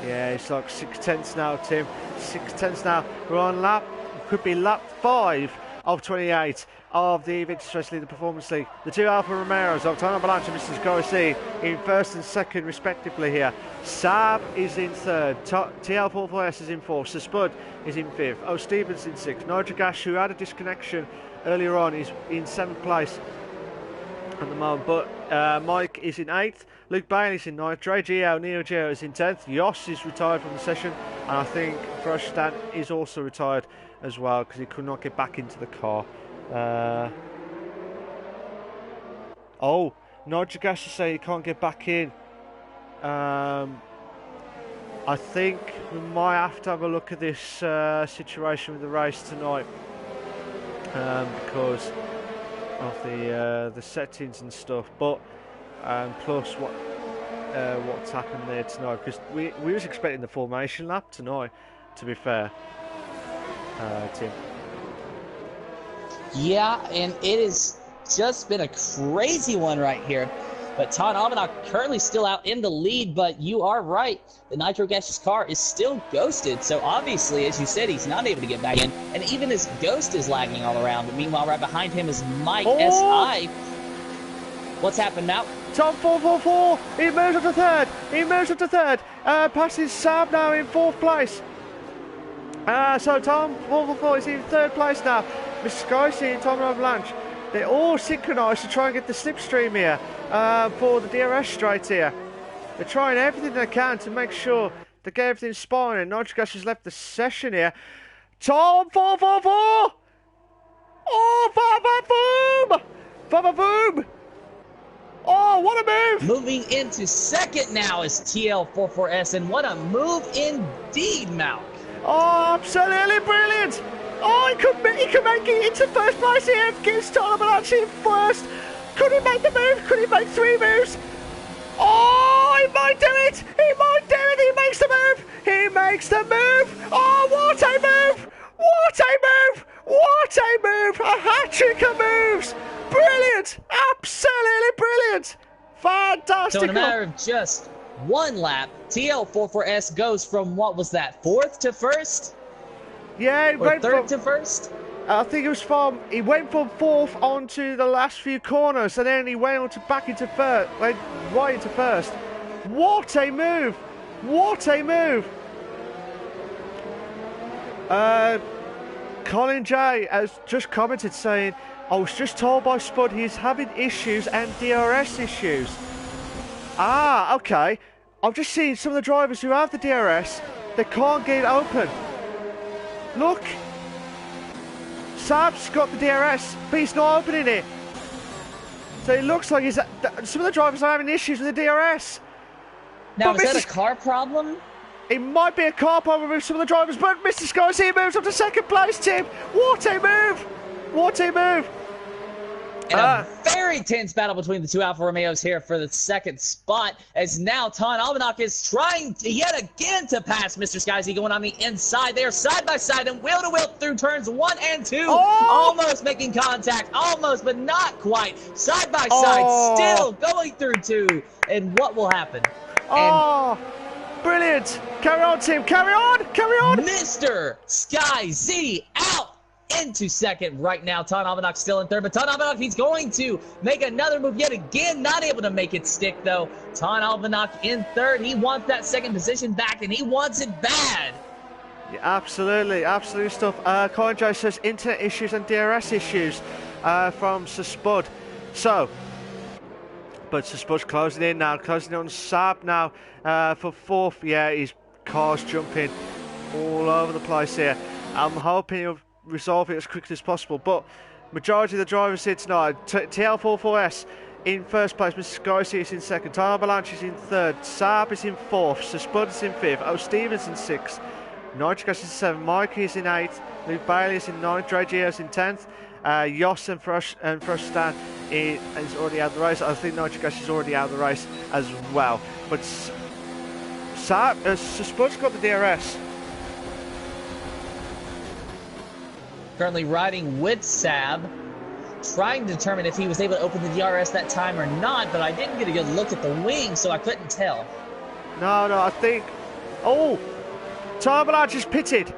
Yeah, it's like 6/10 now, Tim. 6/10 now. We're on lap, could be lap 5 of 28 of the Invictus Racing League, the Performance League. The two Alfa Romeos of Time Avalanche and Mr. Sky in first and second respectively here. Sab is in third, TL44S is in fourth, so Spud is in fifth, Stevens in sixth, Nigel Gash, who had a disconnection earlier on, is in seventh place at the moment, but Mike is in eighth, Luke Bailey's in ninth, Dre Gio, Neo Gio is in 10th, Yoss is retired from the session, and I think Frostan is also retired as well because he could not get back into the car. Nigel Gash is saying he can't get back in. I think we might have to have a look at this situation with the race tonight because of the settings and stuff. But plus what's happened there tonight, because we was expecting the formation lap tonight. To be fair, Tim. Yeah, and it has just been a crazy one right here. But Todd Albanach currently still out in the lead, but you are right. The Nitro Gash's car is still ghosted. So obviously, as you said, he's not able to get back in. And even his ghost is lagging all around. But meanwhile, right behind him is Mike SI. What's happened now? Tom 444, he moves up to third. Passes Sab now in fourth place. So Tom 444 is in third place now. Mr. Skycy and Tom Avalanche, they're all synchronised to try and get the slipstream here for the DRS straight here. They're trying everything they can to make sure they get everything spinning. And Nigel Gash has left the session here. Tom 444! Oh, Baba boom! Oh, what a move! Moving into second now is TL44S, and what a move indeed, Malc. Oh, absolutely brilliant! Oh, he could make it into first place here. Gives Tom Avalanche in first. Could he make the move? Could he make three moves? Oh, he might do it! He makes the move! Oh, what a move! A hat-trick of moves! Brilliant! Absolutely brilliant! Fantastic! So in a matter of just one lap, TL44S goes from, what was that, fourth to first? Yeah, he went third to first? I think it was he went from fourth onto the last few corners, and then he went on to back into first, went right into first. What a move! Colin J has just commented saying, I was just told by Spud he's having issues and DRS issues. Ah, okay. I've just seen some of the drivers who have the DRS, they can't get it open. Look, Sab's got the DRS, but he's not opening it. So it looks like some of the drivers are having issues with the DRS. Now, is that a car problem? It might be a car problem with some of the drivers, but Mr. Skycy moves up to second place, Tim. What a move! And a very tense battle between the two Alfa Romeos here for the second spot, as now Ton Almanach is trying to yet again to pass Mr. Skyzy going on the inside. They are side by side and wheel to wheel through turns 1 and 2. Almost making contact, almost, but not quite. Side by side, still going through 2. And what will happen? Brilliant. Carry on, team. Carry on. Carry on. Mr. Skyzy out into second right now. Ton Almanach still in third, but Ton Almanach, he's going to make another move yet again. Not able to make it stick, though. Ton Almanach in third. He wants that second position back, and he wants it bad. Yeah, absolutely. Absolute stuff. Colin Joe says internet issues and DRS issues from Sir Spud. So, but Sir Spud's closing in now. Closing in on Sab now for fourth. Yeah, his car's jumping all over the place here. I'm hoping he'll resolve it as quickly as possible, but majority of the drivers here tonight, TL44S in first place, Mr. Skyzy is in second, Tyler Balanche is in third, Sab is in fourth, Sir Spud is in fifth, Stevens in sixth, Nitric is in seventh, Mikey is in eighth, Luke Bailey is in ninth, Dre Gio is in 10th, Yoss and Frustan is already out of the race. I think Nitric is already out of the race as well, but Sir Spud's got the DRS. Currently riding with Sab, trying to determine if he was able to open the DRS that time or not, but I didn't get a good look at the wing, so I couldn't tell. No, I think... Tyler Balanche is pitted.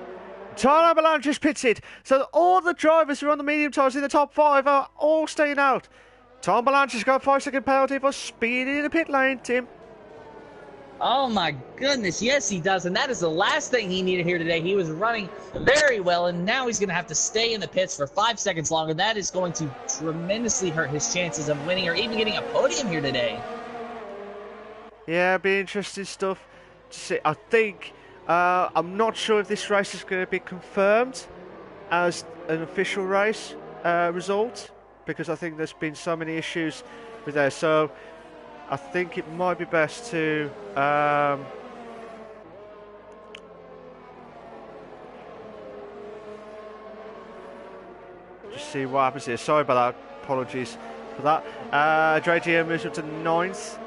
Tyler Balanche is pitted. So all the drivers who are on the medium tyres in the top 5 are all staying out. Tyler Balanche has got a 5-second penalty for speeding in the pit lane, Tim. Oh my goodness, yes he does, and that is the last thing he needed here today. He was running very well, and now he's going to have to stay in the pits for 5 seconds longer. That is going to tremendously hurt his chances of winning or even getting a podium here today. Yeah, be interesting stuff to see. I think, I'm not sure if this race is going to be confirmed as an official race result, because I think there's been so many issues with there. So I think it might be best to just see what happens here. Sorry about that. Apologies for that. Dre Gio moves up to 9th.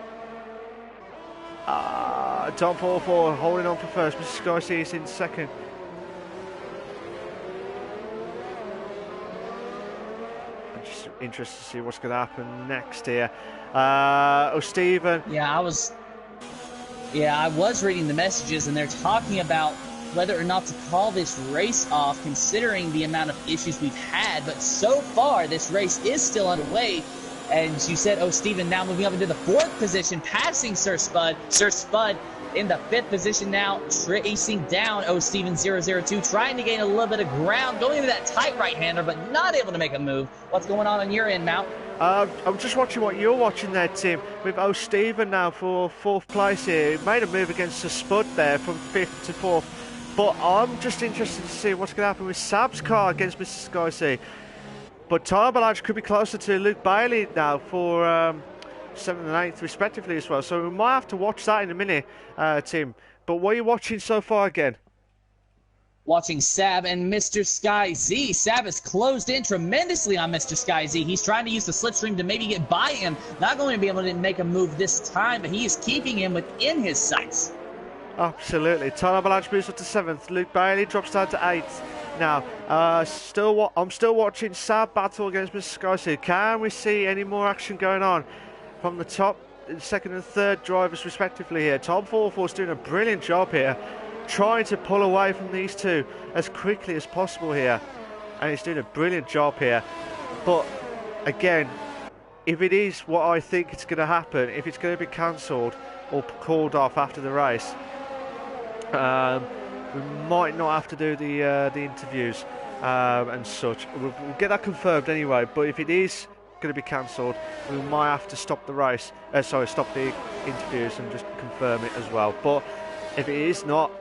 Tom 44 holding on for first. Mr. Skyzy is in second. I'm just interested to see what's going to happen next here. Stephen. Yeah, I was reading the messages, and they're talking about whether or not to call this race off, considering the amount of issues we've had. But so far, this race is still underway. And you said, Stephen now moving up into the 4th position, passing Sir Spud. Sir Spud in the 5th position now, tracing down Stephen 002, trying to gain a little bit of ground, going into that tight right-hander, but not able to make a move. What's going on your end, Malc? I'm just watching what you're watching there, Tim, with Stephen now for 4th place here. He made a move against the Spud there from 5th to 4th. But I'm just interested to see what's going to happen with Sab's car against Mr. Skyzy. But Tyler Balanche could be closer to Luke Bailey now for 7th and 8th respectively as well. So we might have to watch that in a minute, Tim. But what are you watching so far again? Watching Sab and Mr. Skyzy. Sab has closed in tremendously on Mr. Skyzy. He's trying to use the slipstream to maybe get by him. Not going to be able to make a move this time, but he is keeping him within his sights. Absolutely. Tyler Balanche moves up to 7th. Luke Bailey drops down to 8th. Now, I'm still watching Sab battle against Mr. Skyzy. Can we see any more action going on from the top, 2nd and 3rd drivers respectively here? Tom 44 is doing a brilliant job here, trying to pull away from these two as quickly as possible here, and he's doing a brilliant job here. But again, if it is what I think it's going to happen, if it's going to be cancelled or called off after the race, we might not have to do the interviews and such. We'll get that confirmed anyway, but if it is going to be cancelled, we might have to stop the race, stop the interviews and just confirm it as well. But if it is not,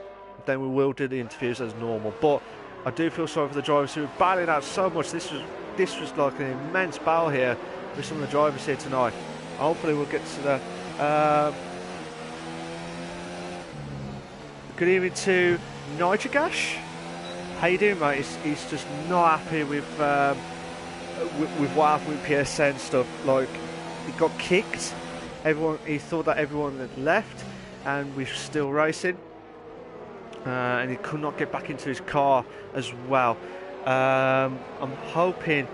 then we will do the interviews as normal. But I do feel sorry for the drivers who are battling out so much. This was like an immense battle here with some of the drivers here tonight. Hopefully we'll get to the good evening to Nitrigash. How you doing, mate? He's just not happy with with what happened with PSN stuff, like he got kicked. He thought that everyone had left, and we're still racing. And he could not get back into his car as well. I'm hoping,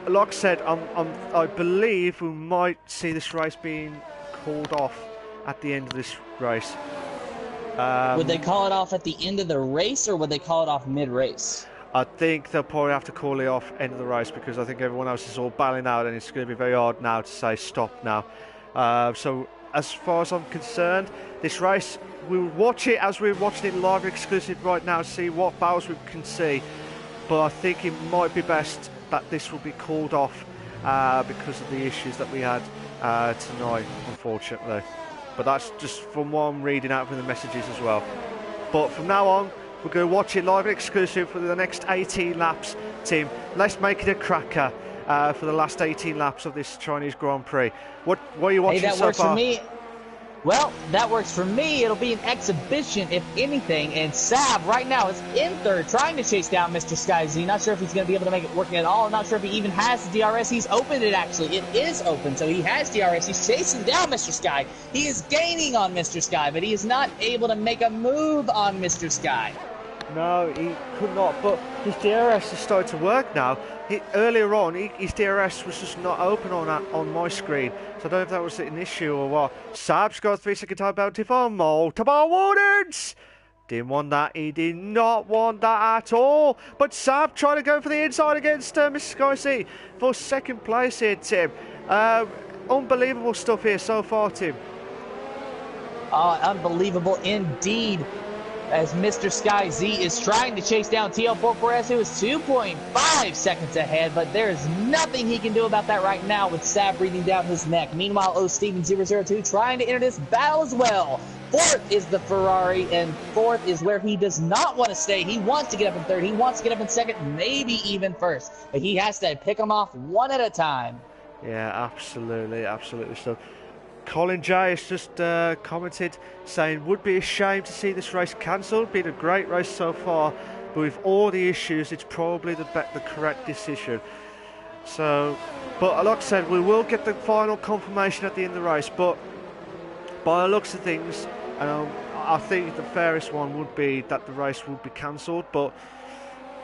like I said, I believe we might see this race being called off at the end of this race. Would they call it off at the end of the race, or would they call it off mid-race? I think they'll probably have to call it off end of the race, because I think everyone else is all bailing out, and it's going to be very hard now to say stop now. So as far as I'm concerned, this race, we'll watch it as we're watching it live exclusive right now, see what battles we can see. But I think it might be best that this will be called off because of the issues that we had tonight, unfortunately. But that's just from what I'm reading out from the messages as well. But from now on, we're going to watch it live and exclusive for the next 18 laps, Tim. Let's make it a cracker for the last 18 laps of this Chinese Grand Prix. What are you watching so far? Hey, that works for me. Well, that works for me. It'll be an exhibition, if anything. And Sab right now is in third, trying to chase down Mr. Sky Z. Not sure if he's going to be able to make it work at all. Not sure if he even has the DRS. He's opened it, actually. It is open, so he has DRS. He's chasing down Mr. Sky. He is gaining on Mr. Sky, but he is not able to make a move on Mr. Sky. No, he could not, but his DRS has started to work now. Earlier on, his DRS was just not open on my screen, so I don't know if that was an issue or what. Sab's got a 3-second time penalty for multiple warnings. Didn't want that. He did not want that at all. But Sab trying to go for the inside against Mr. Sky Z for second place here, Tim. Unbelievable stuff here so far, Tim. Unbelievable indeed. As Mr. Sky Z is trying to chase down TL44S, who is 2.5 seconds ahead, but there is nothing he can do about that right now with Sab breathing down his neck. Meanwhile, Steven002 trying to enter this battle as well. Fourth is the Ferrari, and fourth is where he does not want to stay. He wants to get up in third. He wants to get up in second, maybe even first. But he has to pick them off one at a time. Yeah, absolutely, absolutely. So Colin J has just commented saying, would be a shame to see this race cancelled. Been a great race so far, but with all the issues, it's probably the correct decision. So, but like I said, we will get the final confirmation at the end of the race. But by the looks of things, I think the fairest one would be that the race would be cancelled. But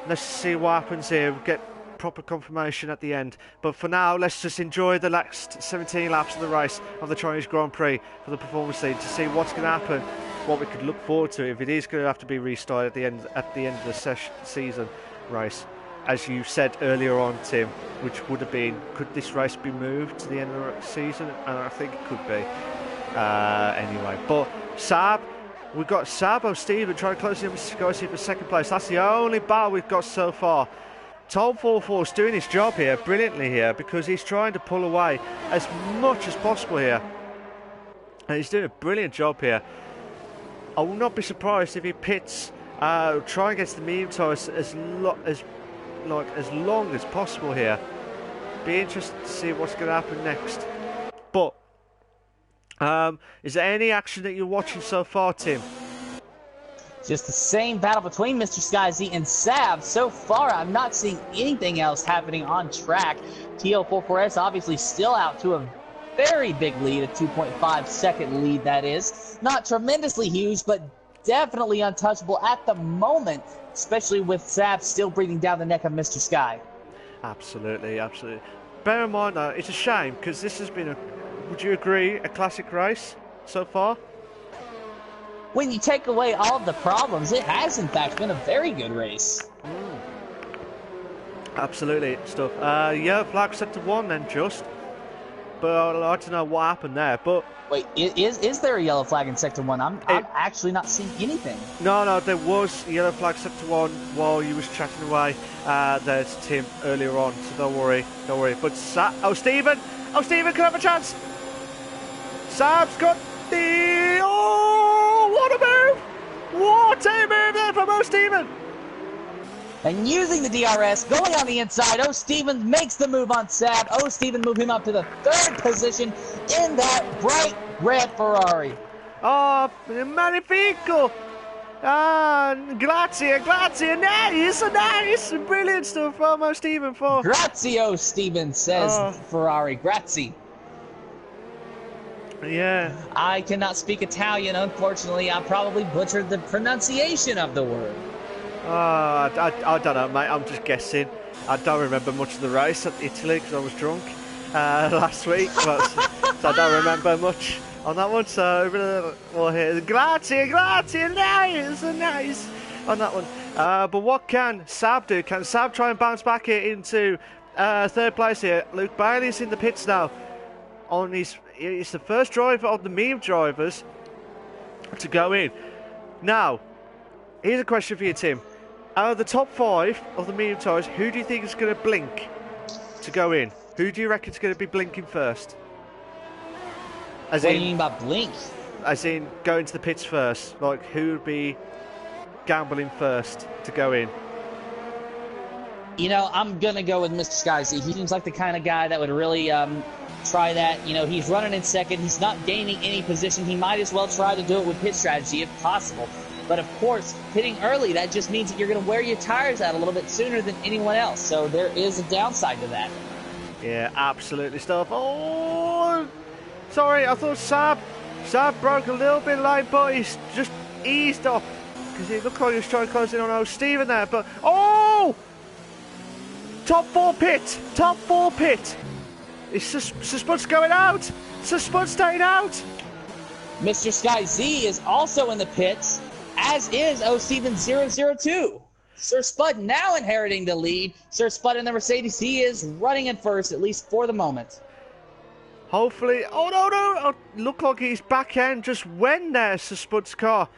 let's see what happens here. We'll get proper confirmation at the end, but for now let's just enjoy the last 17 laps of the race of the Chinese Grand Prix for the performance lead to see what's going to happen, what we could look forward to if it is going to have to be restarted at the end of the season race, as you said earlier on, Tim, which would have been, could this race be moved to the end of the season? And I think it could be anyway. But Sab, we've got Sab Steven trying to close in with Sky Z for second place. That's the only battle we've got so far. Tom 44 is doing his job here brilliantly here, because he's trying to pull away as much as possible here, and he's doing a brilliant job here. I will not be surprised if he pits, try and gets the medium tires as long as possible here. Be interested to see what's going to happen next. But is there any action that you're watching so far, Tim? Just the same battle between Mr. Sky Z and Sab. So far, I'm not seeing anything else happening on track. TL44S obviously still out to a very big lead, a 2.5 second lead that is. Not tremendously huge, but definitely untouchable at the moment, especially with Sab still breathing down the neck of Mr. Sky. Absolutely, absolutely. Bear in mind though, it's a shame, because this has been would you agree, a classic race so far? When you take away all of the problems, it has in fact been a very good race. Absolutely, stuff. Yellow flag set to 1 then, just. But I'd like to know what happened there. But wait, is there a yellow flag in Sector 1? I'm actually not seeing anything. No, there was a yellow flag set to 1 while you was chatting away. There's Tim earlier on, so don't worry. But Steven could have a chance. Sab's got the... Oh, what a move! What a move there from Steven! And using the DRS, going on the inside, Steven makes the move on Sab. Steven move him up to the 3rd position in that bright red Ferrari. Oh, magnifico! Grazie, nice, brilliant stuff, almost Stephen for. Grazio, Stephen says Ferrari, grazie. Yeah. I cannot speak Italian, unfortunately. I probably butchered the pronunciation of the word. I don't know, mate, I'm just guessing. I don't remember much of the race at Italy because I was drunk last week, but so I don't remember much on that one. So we'll hear grazie, nice on that one. But what can Sab do? Can Sab try and bounce back here into third place here? Luke Bailey's in the pits now. He's the first driver of the medium drivers to go in. Now, here's a question for you, Tim. Out of the top 5 of the medium tyres, who do you think is going to blink to go in? Who do you reckon is going to be blinking first? What do you mean by blink? As in going to the pits first. Like, who would be gambling first to go in? You know, I'm going to go with Mr. Sky Z. He seems like the kind of guy that would really try that. You know, he's running in second. He's not gaining any position. He might as well try to do it with pit strategy if possible. But of course, pitting early, that just means that you're going to wear your tires out a little bit sooner than anyone else. So there is a downside to that. Yeah, absolutely stuff. Oh, sorry, I thought Sab broke a little bit late, but he's just eased up because it looked like he was trying to close in on Stephen there. But top four pit. Is Spud's going out? Spud's staying out. Mr. Sky Z is also in the pits, as is Steven 002. Sir Spud now inheriting the lead. Sir Spud in the Mercedes, he is running in first, at least for the moment. Hopefully, no, look like his back end just went there, Sir Spud's car.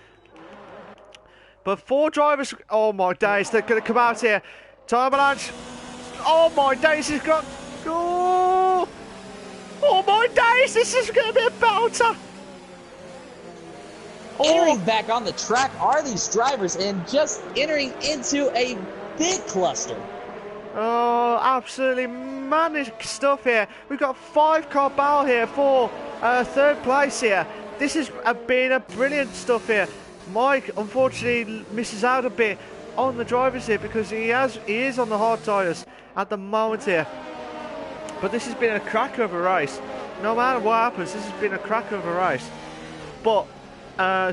But 4 drivers, oh my days, they're going to come out here. Tyre avalanche, oh my days, he's got, oh my days, this is going to be a belter. Entering back on the track are these drivers and just entering into a big cluster. Oh, absolutely manic stuff here. We've got 5-car battle here for third place here. This has been a brilliant stuff here. Mike, unfortunately, misses out a bit on the drivers here because he is on the hard tyres at the moment here. But this has been a cracker of a race. No matter what happens, this has been a cracker of a race. But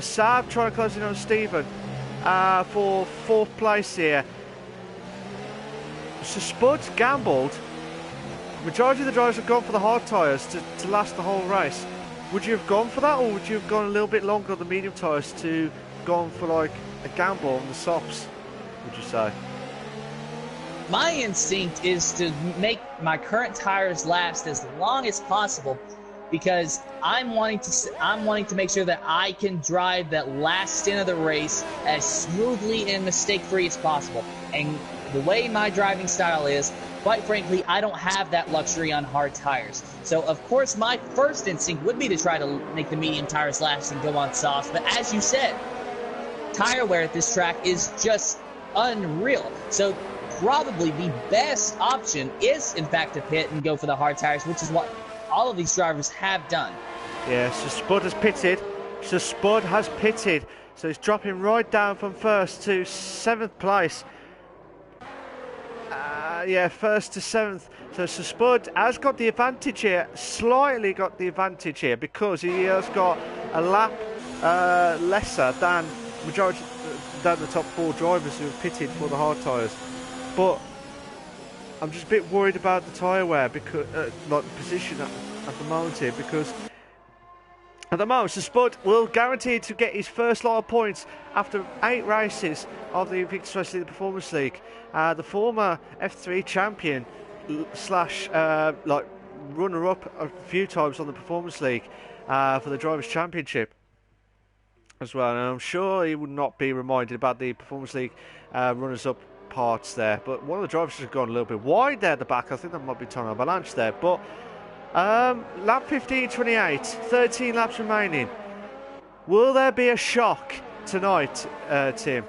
Sab trying to close in on Stephen for 4th place here. So Spud's gambled. Majority of the drivers have gone for the hard tyres to last the whole race. Would you have gone for that, or would you have gone a little bit longer on the medium tyres to gone for like a gamble on the softs, would you say? My instinct is to make my current tires last as long as possible, because I'm wanting to make sure that I can drive that last stint of the race as smoothly and mistake-free as possible. And the way my driving style is, quite frankly, I don't have that luxury on hard tires. So, of course, my first instinct would be to try to make the medium tires last and go on softs. But as you said, tire wear at this track is just unreal. So probably the best option is, in fact, to pit and go for the hard tires, which is what all of these drivers have done. Yeah, so Spud has pitted. So he's dropping right down from 1st to 7th place. Yeah, 1st to 7th. So Spud has got the advantage here, slightly got the advantage here, because he has got a lap lesser than the top 4 drivers who have pitted for the hard tyres. But I'm just a bit worried about the tyre wear, because like the position at the moment here, because at the moment, so Spud will guarantee to get his first lot of points after 8 races of the Invictus Racing League Performance League. The former F3 champion slash like runner-up a few times on the Performance League for the Drivers' Championship as well. And I'm sure he would not be reminded about the Performance League runners-up parts there. But one of the drivers has gone a little bit wide there at the back. I think that might be Tony Avalanche there. But lap 15:28, 13 laps remaining. Will there be a shock tonight, Tim?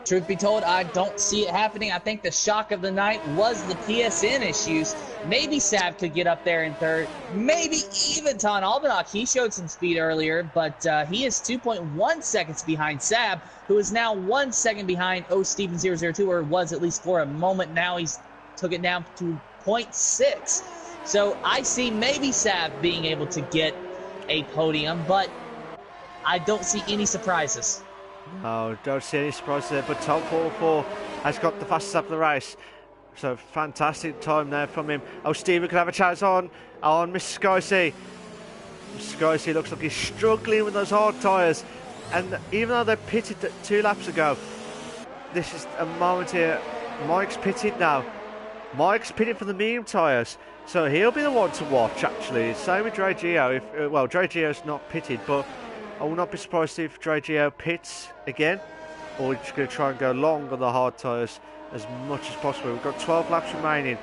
Truth be told, I don't see it happening. I think the shock of the night was the PSN issues. Maybe Sab could get up there in third. Maybe even Ton Albanach. He showed some speed earlier, but he is 2.1 seconds behind Sab, who is now 1 second behind Steven 002, or was at least for a moment. Now he's took it down to 0.6. So I see maybe Sab being able to get a podium, but I don't see any surprises. No, don't see any surprises there, but top 4 has got the fastest lap of the race. So fantastic time there from him. Steven could have a chance on Mr. Skycy. Mr. Skycy looks like he's struggling with those hard tyres. And even though they pitted 2 laps ago, this is a moment here. Mike's pitted now. Mike's pitted for the medium tyres. So he'll be the one to watch, actually. Same with Dre Gio. Well, Dre Gio's not pitted, but I will not be surprised if Dre Gio pits again, or we're just going to try and go long on the hard tyres as much as possible. We've got 12 laps remaining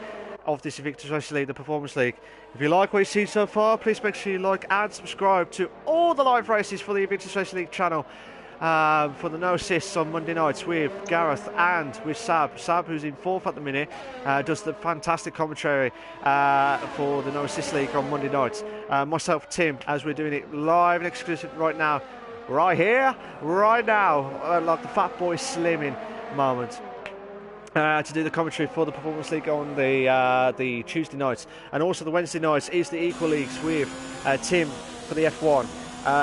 of this Invictus Racing League, the Performance League. If you like what you've seen so far, please make sure you like and subscribe to all the live races for the Invictus Racing League channel. For the no assists on Monday nights with Gareth and with Sab. Sab, who's in 4th at the minute, does the fantastic commentary for the no assist league on Monday nights. Myself, Tim, as we're doing it live and exclusive right now, right here, right now, like the Fat Boy Slimming moment. To do the commentary for the Performance League on the Tuesday nights, and also the Wednesday nights is the Equal Leagues with Tim for the F1,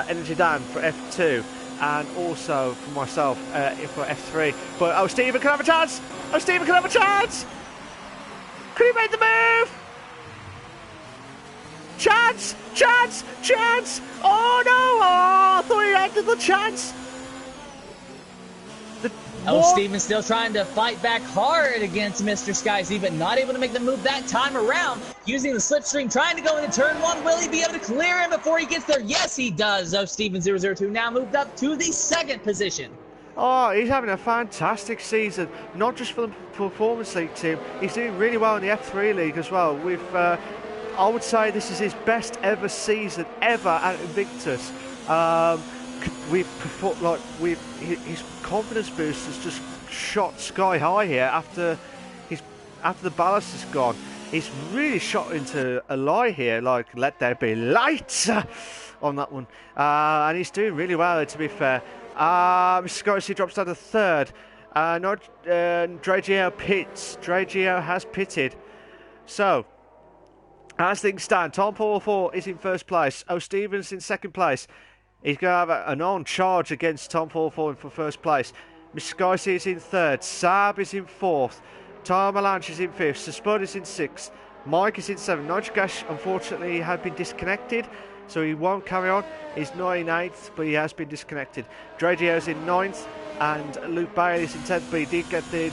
Energy Dan for F2, and also for myself for F3. But Steven can have a chance! Steven can have a chance! Could he make the move? Chance! Chance! Chance! Oh no! Oh, I thought he ended the chance! Steven's still trying to fight back hard against Mr. Skyzy, but not able to make the move that time around. Using the slipstream, trying to go into turn 1. Will he be able to clear him before he gets there? Yes, he does. Steven 002 now moved up to the 2nd position. Oh, he's having a fantastic season, not just for the Performance League team. He's doing really well in the F3 League as well. I would say this is his best ever season ever at Invictus. His confidence boost has just shot sky high here after the ballast is gone. He's really shot into a lie here, like let there be light on that one, and he's doing really well, to be fair. Mr. Scorsese drops down to 3rd. Dre Gio pits. Dre Gio has pitted. So as things stand, Tom Paul 4 is in 1st place. Stevens in 2nd place. He's going to have an on-charge against Tom Paul 4 for 1st place. Mr. Skycy is in 3rd. Sab is in 4th. Tom Melanch is in 5th. Spud is in 6th. Mike is in 7th. Nigel Gash, unfortunately, had been disconnected, so he won't carry on. He's not in 8th, but he has been disconnected. Dre Gio's in 9th, and Luke Bailey is in 10th, but he did get the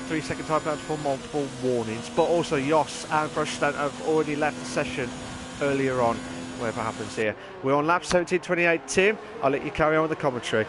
3-second time out for multiple warnings. But also, Jos and Frostan have already left the session earlier on. Whatever happens here. We're on lap 17:28, Tim. I'll let you carry on with the commentary.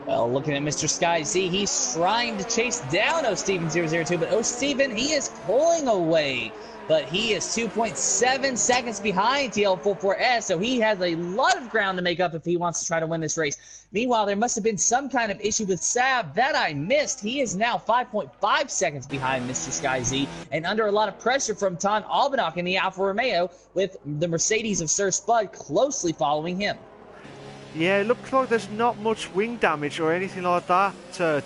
Well, looking at Mr. Sky Z, he's trying to chase down Steven 002, but Steven, he is pulling away. But he is 2.7 seconds behind TL44S, so he has a lot of ground to make up if he wants to try to win this race. Meanwhile, there must have been some kind of issue with Sab that I missed. He is now 5.5 seconds behind Mr. Sky Z, and under a lot of pressure from Ton Albanach in the Alfa Romeo, with the Mercedes of Sir Spud closely following him. Yeah, it looks like there's not much wing damage or anything like that,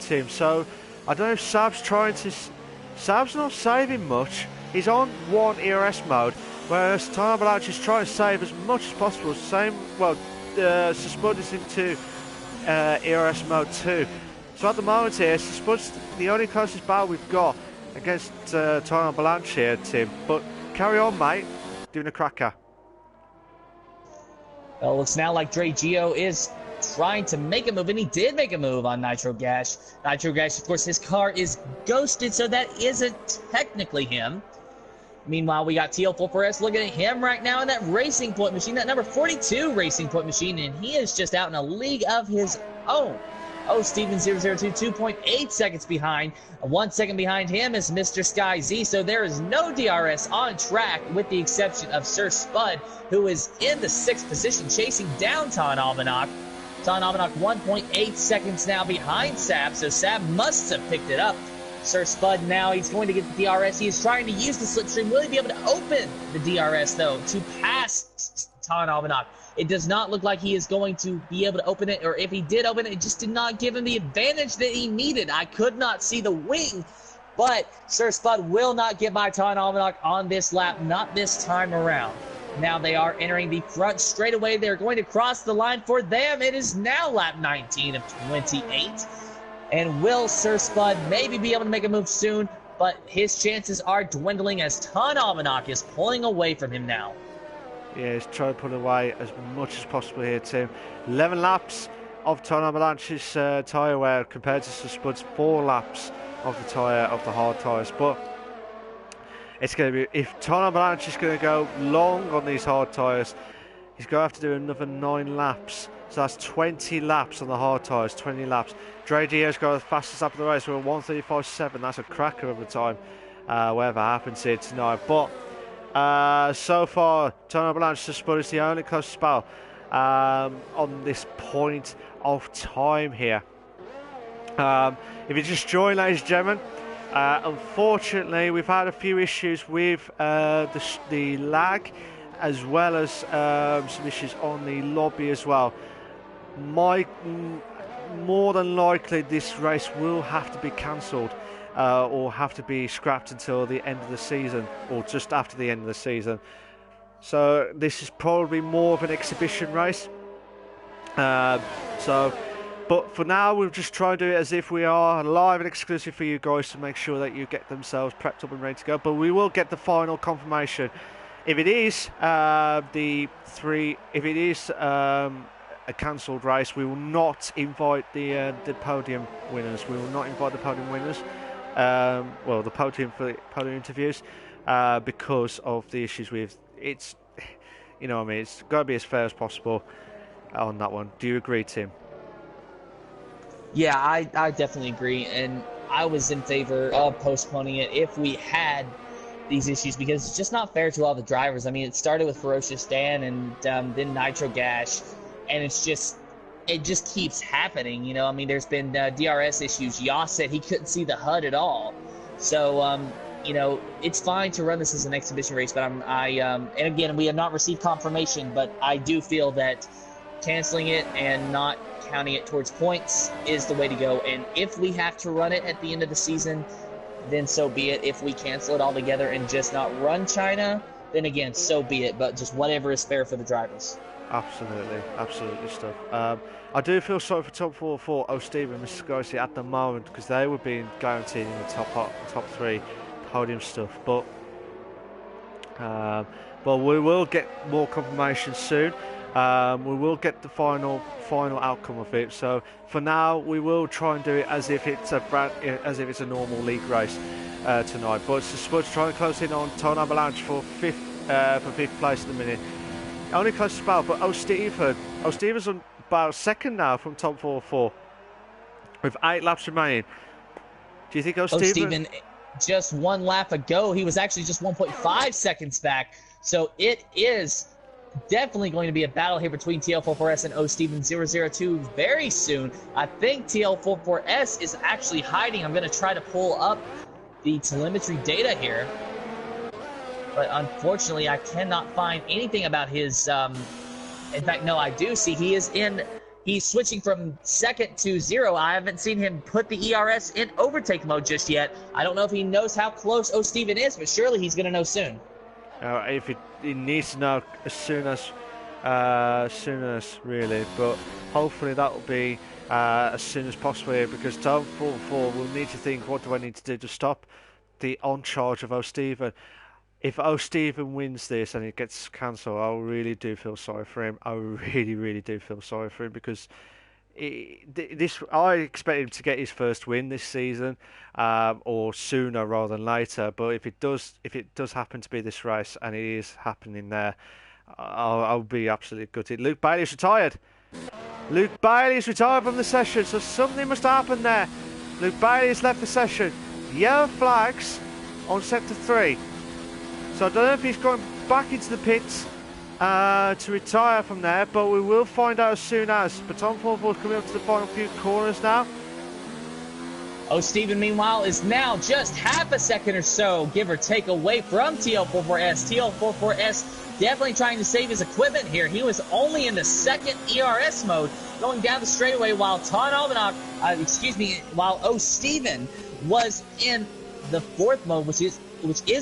Tim. So I don't know if Sab's not saving much. He's on 1 ERS mode, whereas Tom Albanach is trying to save as much as possible. Sir Spud is into ERS mode 2. So at the moment here, Sir Spud's the only closest battle we've got against Tom Albanach here, Tim. But carry on, mate. Doing a cracker. Well, it's now like Dre Gio is trying to make a move, and he did make a move on Nitro Gash. Nitro Gash, of course, his car is ghosted, so that isn't technically him. Meanwhile, we got TL44S looking at him right now in that Racing Point machine, that number 42 Racing Point machine, and he is just out in a league of his own. Steven 002, 2.8 seconds behind. 1 second behind him is Mr. Sky Z, so there is no DRS on track with the exception of Sir Spud, who is in the 6th position chasing down Ton Albanach. Ton Almanac 1.8 seconds now behind Sab, so Sab must have picked it up. Sir Spud now, he's going to get the DRS. He is trying to use the slipstream. Will he be able to open the DRS, though, to pass Ton Almanac? It does not look like he is going to be able to open it, or if he did open it, it just did not give him the advantage that he needed. I could not see the wing, but Sir Spud will not get by Ton Almanac on this lap, not this time around. Now they are entering the front straightaway. They're going to cross the line for them. It is now lap 19 of 28. And will Sir Spud maybe be able to make a move soon? But his chances are dwindling as Ton Almanac is pulling away from him now. Yeah, he's trying to pull away as much as possible here, Tim. 11 laps of Ton Almanac's tyre wear compared to Sir Spud's 4 laps of the hard tyres. But it's going to be, if Ton Almanac is going to go long on these hard tyres, he's going to have to do another 9 laps. So that's 20 laps on the hard tyres, 20 laps. Dre Dio's got the fastest lap of the race with a 1:35.7. That's a cracker of a time, whatever happens here tonight. But so far, Ton Almanac to Spud is the only close spell on this point of time here. If you just join, ladies and gentlemen, unfortunately, we've had a few issues with the lag, as well as some issues on the lobby as well. More than likely, this race will have to be cancelled or have to be scrapped until the end of the season, or just after the end of the season. So this is probably more of an exhibition race. But for now, we'll just try and do it as if we are live and exclusive for you guys to make sure that you get themselves prepped up and ready to go. But we will get the final confirmation. If it is a cancelled race, we will not invite the podium winners. We will not invite the podium winners. Well, the podium for the podium interviews, because of the issues with it's. You know what I mean? It's got to be as fair as possible on that one. Do you agree, Tim? Yeah, I definitely agree, and I was in favor of postponing it if we had these issues, because it's just not fair to all the drivers. I mean, it started with Ferocious Dan and then Nitro Gash, and it just keeps happening. You know, I mean, there's been DRS issues. Yas said he couldn't see the HUD at all. So, you know, it's fine to run this as an exhibition race, but and again, we have not received confirmation, but I do feel that canceling it and not counting it towards points is the way to go. And if we have to run it at the end of the season, then so be it. If we cancel it altogether and just not run China, then again, so be it. But just whatever is fair for the drivers. Absolutely stuff. I do feel sorry for top 4 for Steve and Mr. Garcia at the moment, because they were being guaranteed in the top 3 podium stuff. But we will get more confirmation soon. We will get the final outcome of it. So for now, we will try and do it as if it's a normal league race tonight. But Spud's trying to close in on Ton Almanac for fifth place at the minute. Only close to spell, but Stephen's on about second now from top 4 with 8 laps remaining. Do you think Stephen, just 1 lap ago, he was actually just 1.5 seconds back. So it is definitely going to be a battle here between TL44S and Steven 002 very soon. I think TL44S is actually hiding. I'm going to try to pull up the telemetry data here, but unfortunately I cannot find anything about his in fact, no, I do see he's switching from second to 0. I haven't seen him put the ERS in overtake mode just yet. I don't know if he knows how close Steven is, but surely he's going to know soon. If he needs to know as soon as really, but hopefully that will be as soon as possible here, because Tom 44 will need to think, what do I need to do to stop the on charge of O'Steven? If O'Steven wins this and it gets cancelled, I really do feel sorry for him. I really do feel sorry for him, because I expect him to get his first win this season, or sooner rather than later. But if it does happen to be this race, and it is happening there, I'll be absolutely gutted. Luke Bailey's retired. Luke Bailey's retired from the session, so something must happen there. Luke Bailey has left the session. Yellow flags on sector 3. So I don't know if he's going back into the pits to retire from there, but we will find out as soon as. Baton 44 is coming up to the final few corners now. Oh, Steven, meanwhile, is now just half a second or so, give or take, away from TL44S. TL44S definitely trying to save his equipment here. He was only in the second ERS mode, going down the straightaway, while while O. Steven was in the fourth mode, which is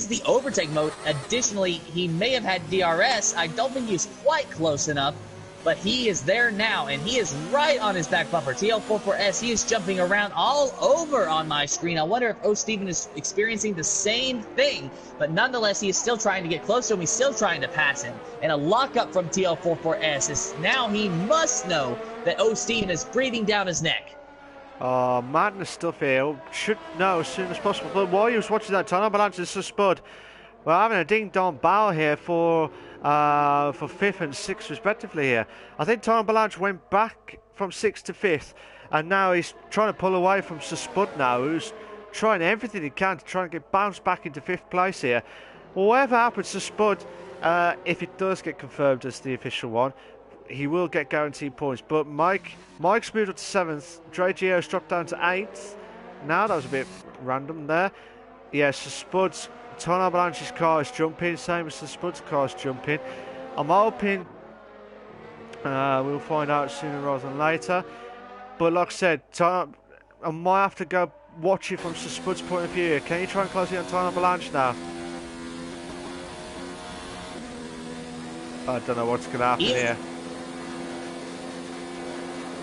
the overtake mode. Additionally, he may have had DRS. I don't think he was quite close enough, but he is there now, and he is right on his back bumper. TL44S, he is jumping around all over on my screen. I wonder if O. Steven is experiencing the same thing, but nonetheless, he is still trying to get close to him. He's still trying to pass him. And a lockup from TL44S is now he must know that O. Steven is breathing down his neck. Oh, madness stuff here. Should know as soon as possible. But while you was watching that time, Avalanche is Spud. We're having a ding-dong battle here for 5th and 6th respectively here. I think Tom Avalanche went back from 6th to 5th, and now he's trying to pull away from Spud now, who's trying everything he can to try and get bounced back into 5th place here. Well, whatever happens to Spud, if it does get confirmed as the official one, he will get guaranteed points. But Mike's moved up to 7th. Dre Geo's dropped down to 8th. Now that was a bit random there. Yes, Spud's Ton Avalanche's car is jumping, same as the Spud's car is jumping. I'm hoping we'll find out sooner rather than later. But like I said, I might have to go watch it from Spud's point of view here. Can you try and close it on Ton Avalanche now? I don't know what's going to happen here.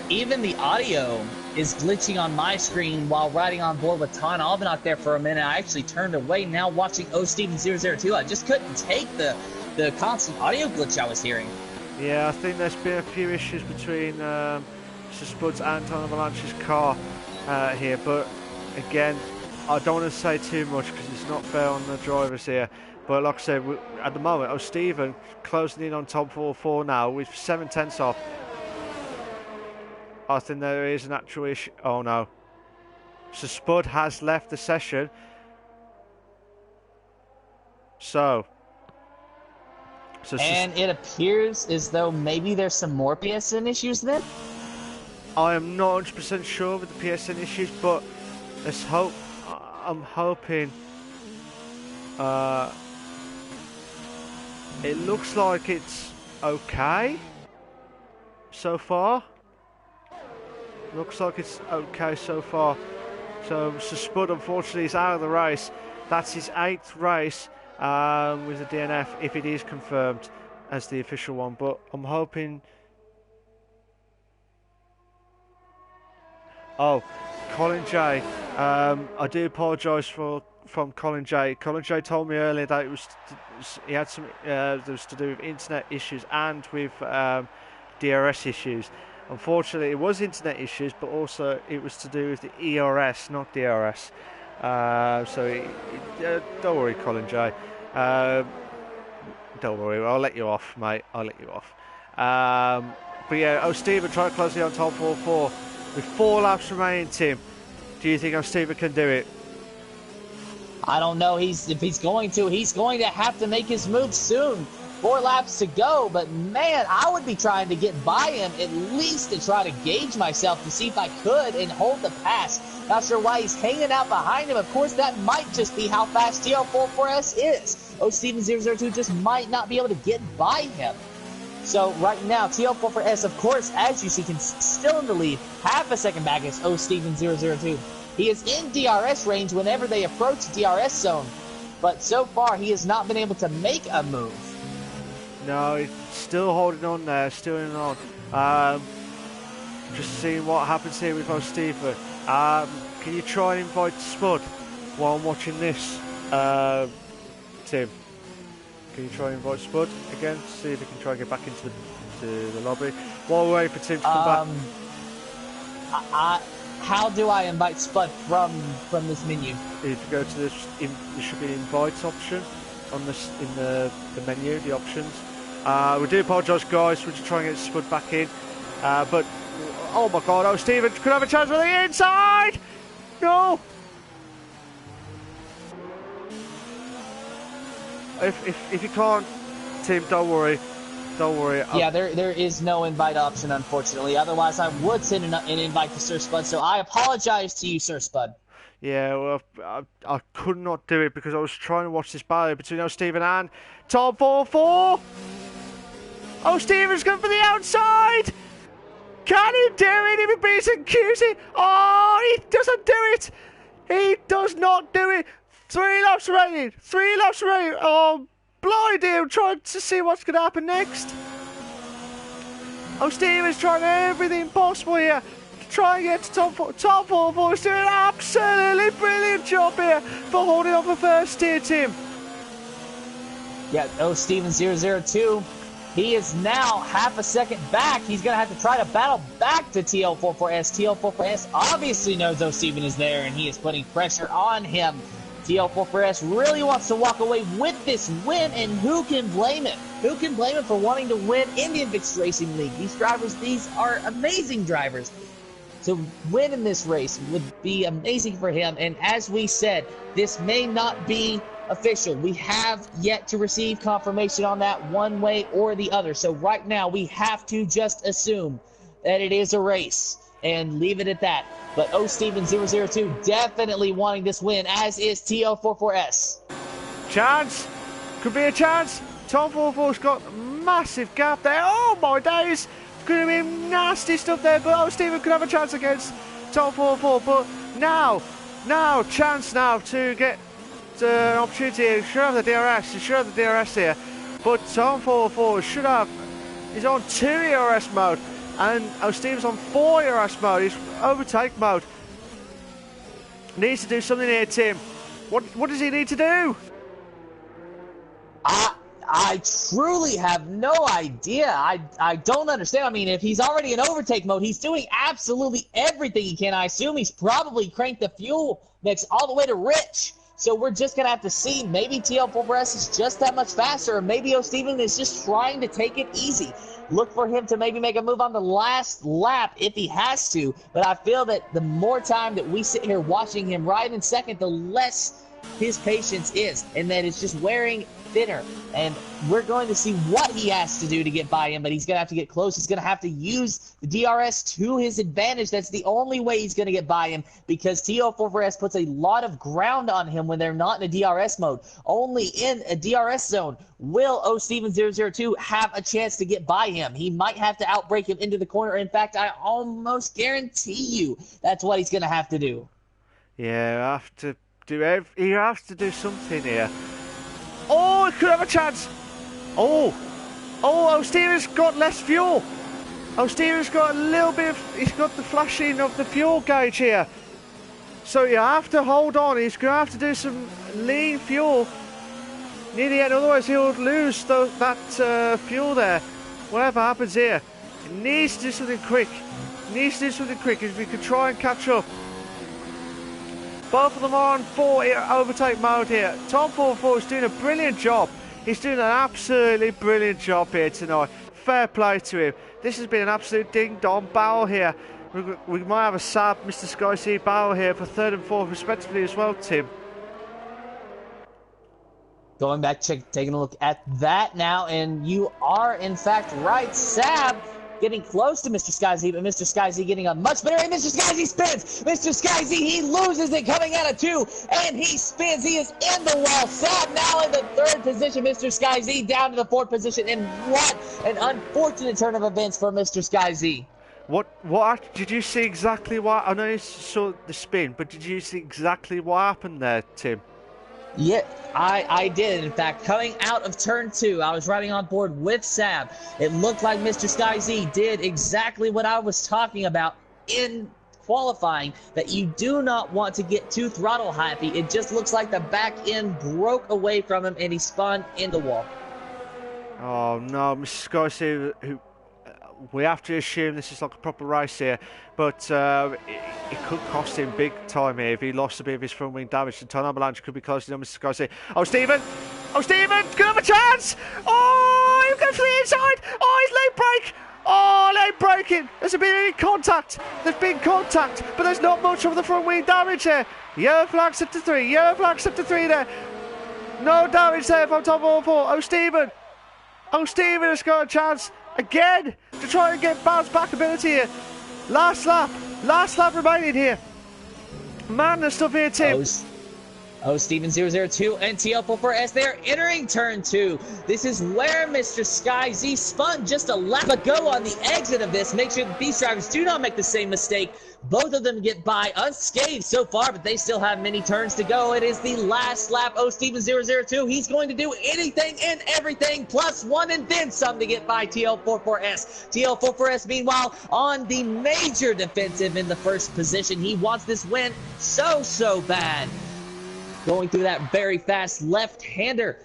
Even the audio is glitching on my screen while riding on board with Ton Albanach there for a minute. I actually turned away now watching O. Steven 002. I just couldn't take the constant audio glitch I was hearing. Yeah, I think there's been a few issues between Spud's and Ton Avalanche's car here. But again, I don't want to say too much because it's not fair on the drivers here. But like I said, at the moment, O. Steven closing in on top 4 now with 7/10 off. I think there is an actual issue. Oh no. So Spud has left the session. And it appears as though maybe there's some more PSN issues then? I am not 100% sure with the PSN issues, but let's hope. I'm hoping. It looks like it's okay so far. Looks like it's okay so far. So Spud unfortunately is out of the race. That's his 8th race with the DNF if it is confirmed as the official one. But I'm hoping. Oh, Colin J. I do apologise from Colin J. Colin J told me earlier that he had some that was to do with internet issues and with DRS issues. Unfortunately, it was internet issues, but also it was to do with the ERS, not DRS. Don't worry, Colin J. Don't worry, I'll let you off, mate. I'll let you off. But yeah, O. Steven trying to close it on top 4 with 4 laps remaining, Tim. Do you think O. Steven can do it? I don't know. If he's going to have to make his move soon. 4 laps to go, but man, I would be trying to get by him at least to try to gauge myself to see if I could and hold the pass. Not sure why he's hanging out behind him. Of course, that might just be how fast TL44S is. O. Steven 002 just might not be able to get by him. So right now, TL44S, of course, as you see, can still in the lead. Half a second back is O. Steven 002. He is in DRS range whenever they approach DRS zone, but so far he has not been able to make a move. No, he's still holding on there, still holding on. Just seeing what happens here with O. Steven. Can you try and invite Spud while I'm watching this, Tim? Can you try and invite Spud again? See if he can try and get back into the lobby. While we're waiting for Tim to come back. How do I invite Spud from this menu? If you go to this, there should be an invite option on this in the menu, the options. We do apologise, guys. We're just trying to get Spud back in. But oh my God, O. Steven could have a chance for the inside. No. If you can't, Tim, don't worry. Don't worry. Yeah, there is no invite option, unfortunately. Otherwise, I would send an invite to Sir Spud, so I apologize to you, Sir Spud. Yeah, well, I could not do it because I was trying to watch this battle between Stephen and Tom 4-4. Stephen's going for the outside. Can he do it if he beats QC? Oh, he doesn't do it. He does not do it. 3 laps remaining. 3 laps remaining. Oh, blind him. Trying to see what's going to happen next. Stephen's trying everything possible here. Try and get to top 4. He's doing an absolutely brilliant job here for holding on for first tier, Tim. Yeah, Steven 002. He is now half a second back. He's going to have to try to battle back to TL44S. TL44S obviously knows Steven is there, and he is putting pressure on him. TL44S really wants to walk away with this win, and who can blame him? Who can blame him for wanting to win in the Invictus Racing League? These drivers, these are amazing drivers. To win in this race would be amazing for him, and as we said, this may not be official. We have yet to receive confirmation on that one way or the other. So right now we have to just assume that it is a race and leave it at that. But Steven 002 definitely wanting this win, as is TL44S. Chance. Could be a chance. Tom 4-4's got a massive gap there. Oh my days. Could have been nasty stuff there, but Steven could have a chance against Tom 4-4. But now, chance now to get an opportunity here. Should have the DRS. He should have the DRS here. But Tom 4-4 should have. He's on 2 ERS mode. And Steven's on 4 ERS mode. He's overtake mode. Needs to do something here, Tim. What does he need to do? I truly have no idea. I don't understand. I mean, if he's already in overtake mode, he's doing absolutely everything he can. I assume he's probably cranked the fuel mix all the way to rich. So we're just going to have to see. Maybe TL4S is just that much faster, or maybe Steven is just trying to take it easy. Look for him to maybe make a move on the last lap if he has to. But I feel that the more time that we sit here watching him ride in second, the less his patience is. And that it's just wearing thinner. And we're going to see what he has to do to get by him, but he's going to have to get close. He's going to have to use the DRS to his advantage. That's the only way he's going to get by him, because TL44S puts a lot of ground on him when they're not in a DRS mode. Only in a DRS zone will Steven 002 have a chance to get by him. He might have to outbrake him into the corner. In fact, I almost guarantee you that's what he's going to have to do. Yeah, he has to do something here. Oh, he could have a chance. Steven's got less fuel. Steven's got a little bit of, he's got the flashing of the fuel gauge here. So you have to hold on. He's going to have to do some lean fuel near the end. Otherwise, he'll lose that fuel there. Whatever happens here, he needs to do something quick. If we could try and catch up. Both of them are on 4 overtake mode here. Tom 4-4 is doing a brilliant job. He's doing an absolutely brilliant job here tonight. Fair play to him. This has been an absolute ding-dong battle here. We might have a Sab, Mr. Sky Sea battle here for 3rd and 4th respectively as well, Tim. Going back, taking a look at that now, and you are in fact right. Sab getting close to Mr. SkyZ, but Mr. SkyZ getting a much better, and Mr. SkyZ spins! Mr. SkyZ, he loses it coming out of 2, and he spins. He is in the wall. Sab now in the 3rd position. Mr. SkyZ down to the 4th position, and what an unfortunate turn of events for Mr. SkyZ. What did you see exactly what? I know you saw the spin, but did you see exactly what happened there, Tim? Yeah, I did. In fact, coming out of turn 2, I was riding on board with Sab. It looked like Mr. SkyZ did exactly what I was talking about in qualifying, that you do not want to get too throttle happy. It just looks like the back end broke away from him and he spun in the wall. Oh no, Mr. SkyZ, who we have to assume this is like a proper race here, but it could cost him big time here if he lost a bit of his front wing damage. The Ton Avalanche could be closing on Mr. Sky. Steven, could have a chance. He's going for the inside. His lane break. Lane breaking. There's been any contact. There's been contact, but there's not much of the front wing damage there. Yellow flag set to 3. There. No damage there from top 4. Steven. Oh, Stephen has got a chance again to try and get bounce back ability here. Last lap remaining here. Madness stuff here, Tim. Oh, Steven 002 and TL44S, they're entering turn 2. This is where Mr. Sky Z spun just a lap ago on the exit of this. Make sure that these drivers do not make the same mistake. Both of them get by unscathed so far, but they still have many turns to go. It is the last lap. Oh, Steven 002, he's going to do anything and everything, plus one and then some to get by TL44S. TL44S, meanwhile, on the major defensive in the first position. He wants this win so bad. Going through that very fast left-hander.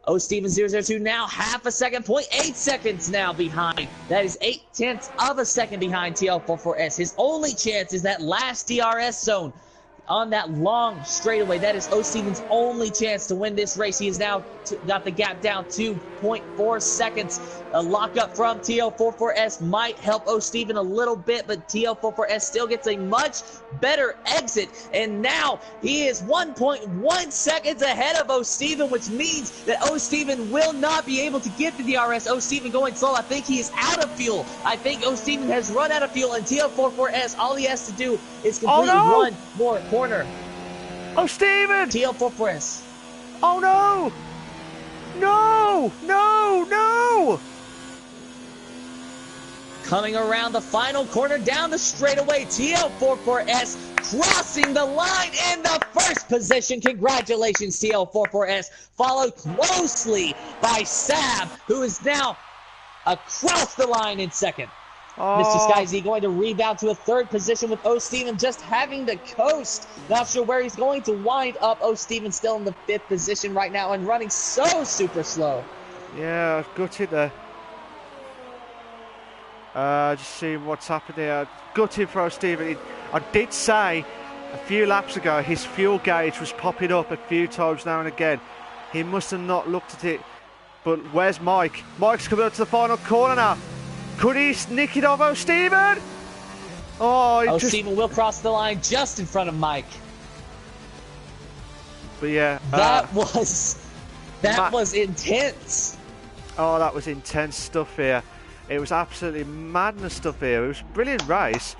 Oh, Steven 002 now half a second, 0.8 seconds now behind. That is 0.8 of a second behind TL44S. His only chance is that last DRS zone on that long straightaway. That is O. Steven's only chance to win this race. He has now got the gap down to 0.4 seconds. A lockup from TL44S might help O. Steven a little bit, but TL44S still gets a much better exit. And now he is 1.1 seconds ahead of O. Steven, which means that O. Steven will not be able to get the DRS. O. Steven going slow. I think he is out of fuel. I think O. Steven has run out of fuel, and TL44S, all he has to do is complete one more corner. Oh, Steven! TL44S. Oh, no! No! Coming around the final corner down the straightaway, TL44S crossing the line in the first position. Congratulations, TL44S. Followed closely by Sab, who is now across the line in second. Oh. Mr. Sky Z going to rebound to a third position with O. Steven just having the coast. Not sure where he's going to wind up. O. Steven still in the fifth position right now and running so super slow. Yeah, gutted there. Just seeing what's happened here. Gutted for O. Steven. I did say a few laps ago his fuel gauge was popping up a few times now and again. He must have not looked at it. But where's Mike? Mike's coming up to the final corner now. Could he nick it off O. Steven? Oh, Steven will cross the line just in front of Mike. But yeah, that was intense. Oh, that was intense stuff here. It was absolutely madness stuff here. It was a brilliant race,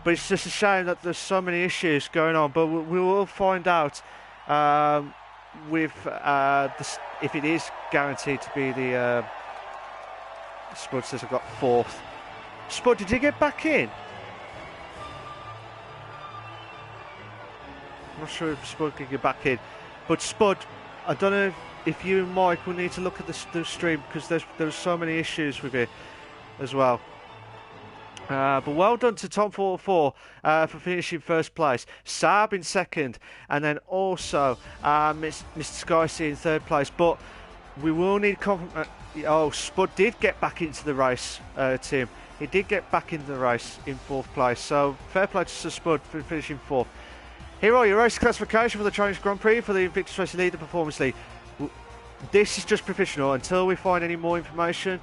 but it's just a shame that there's so many issues going on. But we will find out if it is guaranteed to be the. Spud says I got fourth. Spud, did you get back in? I'm not sure if Spud can get back in. But Spud, I don't know if you and Mike will need to look at the stream, because there's so many issues with it as well. But well done to Tom 44 for finishing first place. Sab in second, and then also Mr. Sky in third place. But we will need oh, Spud did get back into the race, Tim. He did get back into the race in fourth place. So fair play to Spud for finishing fourth. Here are your race classification for the Challenge Grand Prix for the Invictus Racing League, the Performance League. This is just provisional until we find any more information.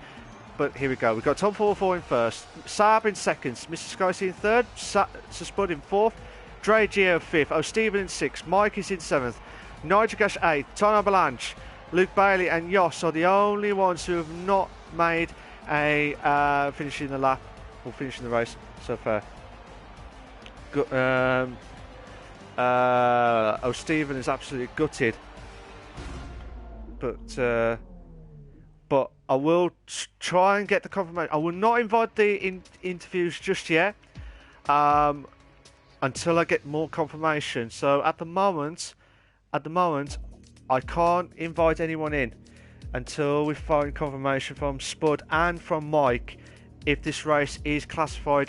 But here we go. We've got Tom 44 in first, Sab in second, Mr. Sky in third, Spud in fourth, Dre Geo fifth, O. Steven in sixth, Mike is in seventh, Nigel Gash eighth, Tony Avalanche, Luke Bailey and Yoss are the only ones who have not made a finishing the lap or finishing the race so far. Oh, Steven is absolutely gutted, but I will try and get the confirmation. I will not invite the interviews just yet until I get more confirmation. So at the moment, I can't invite anyone in until we find confirmation from Spud and from Mike if this race is classified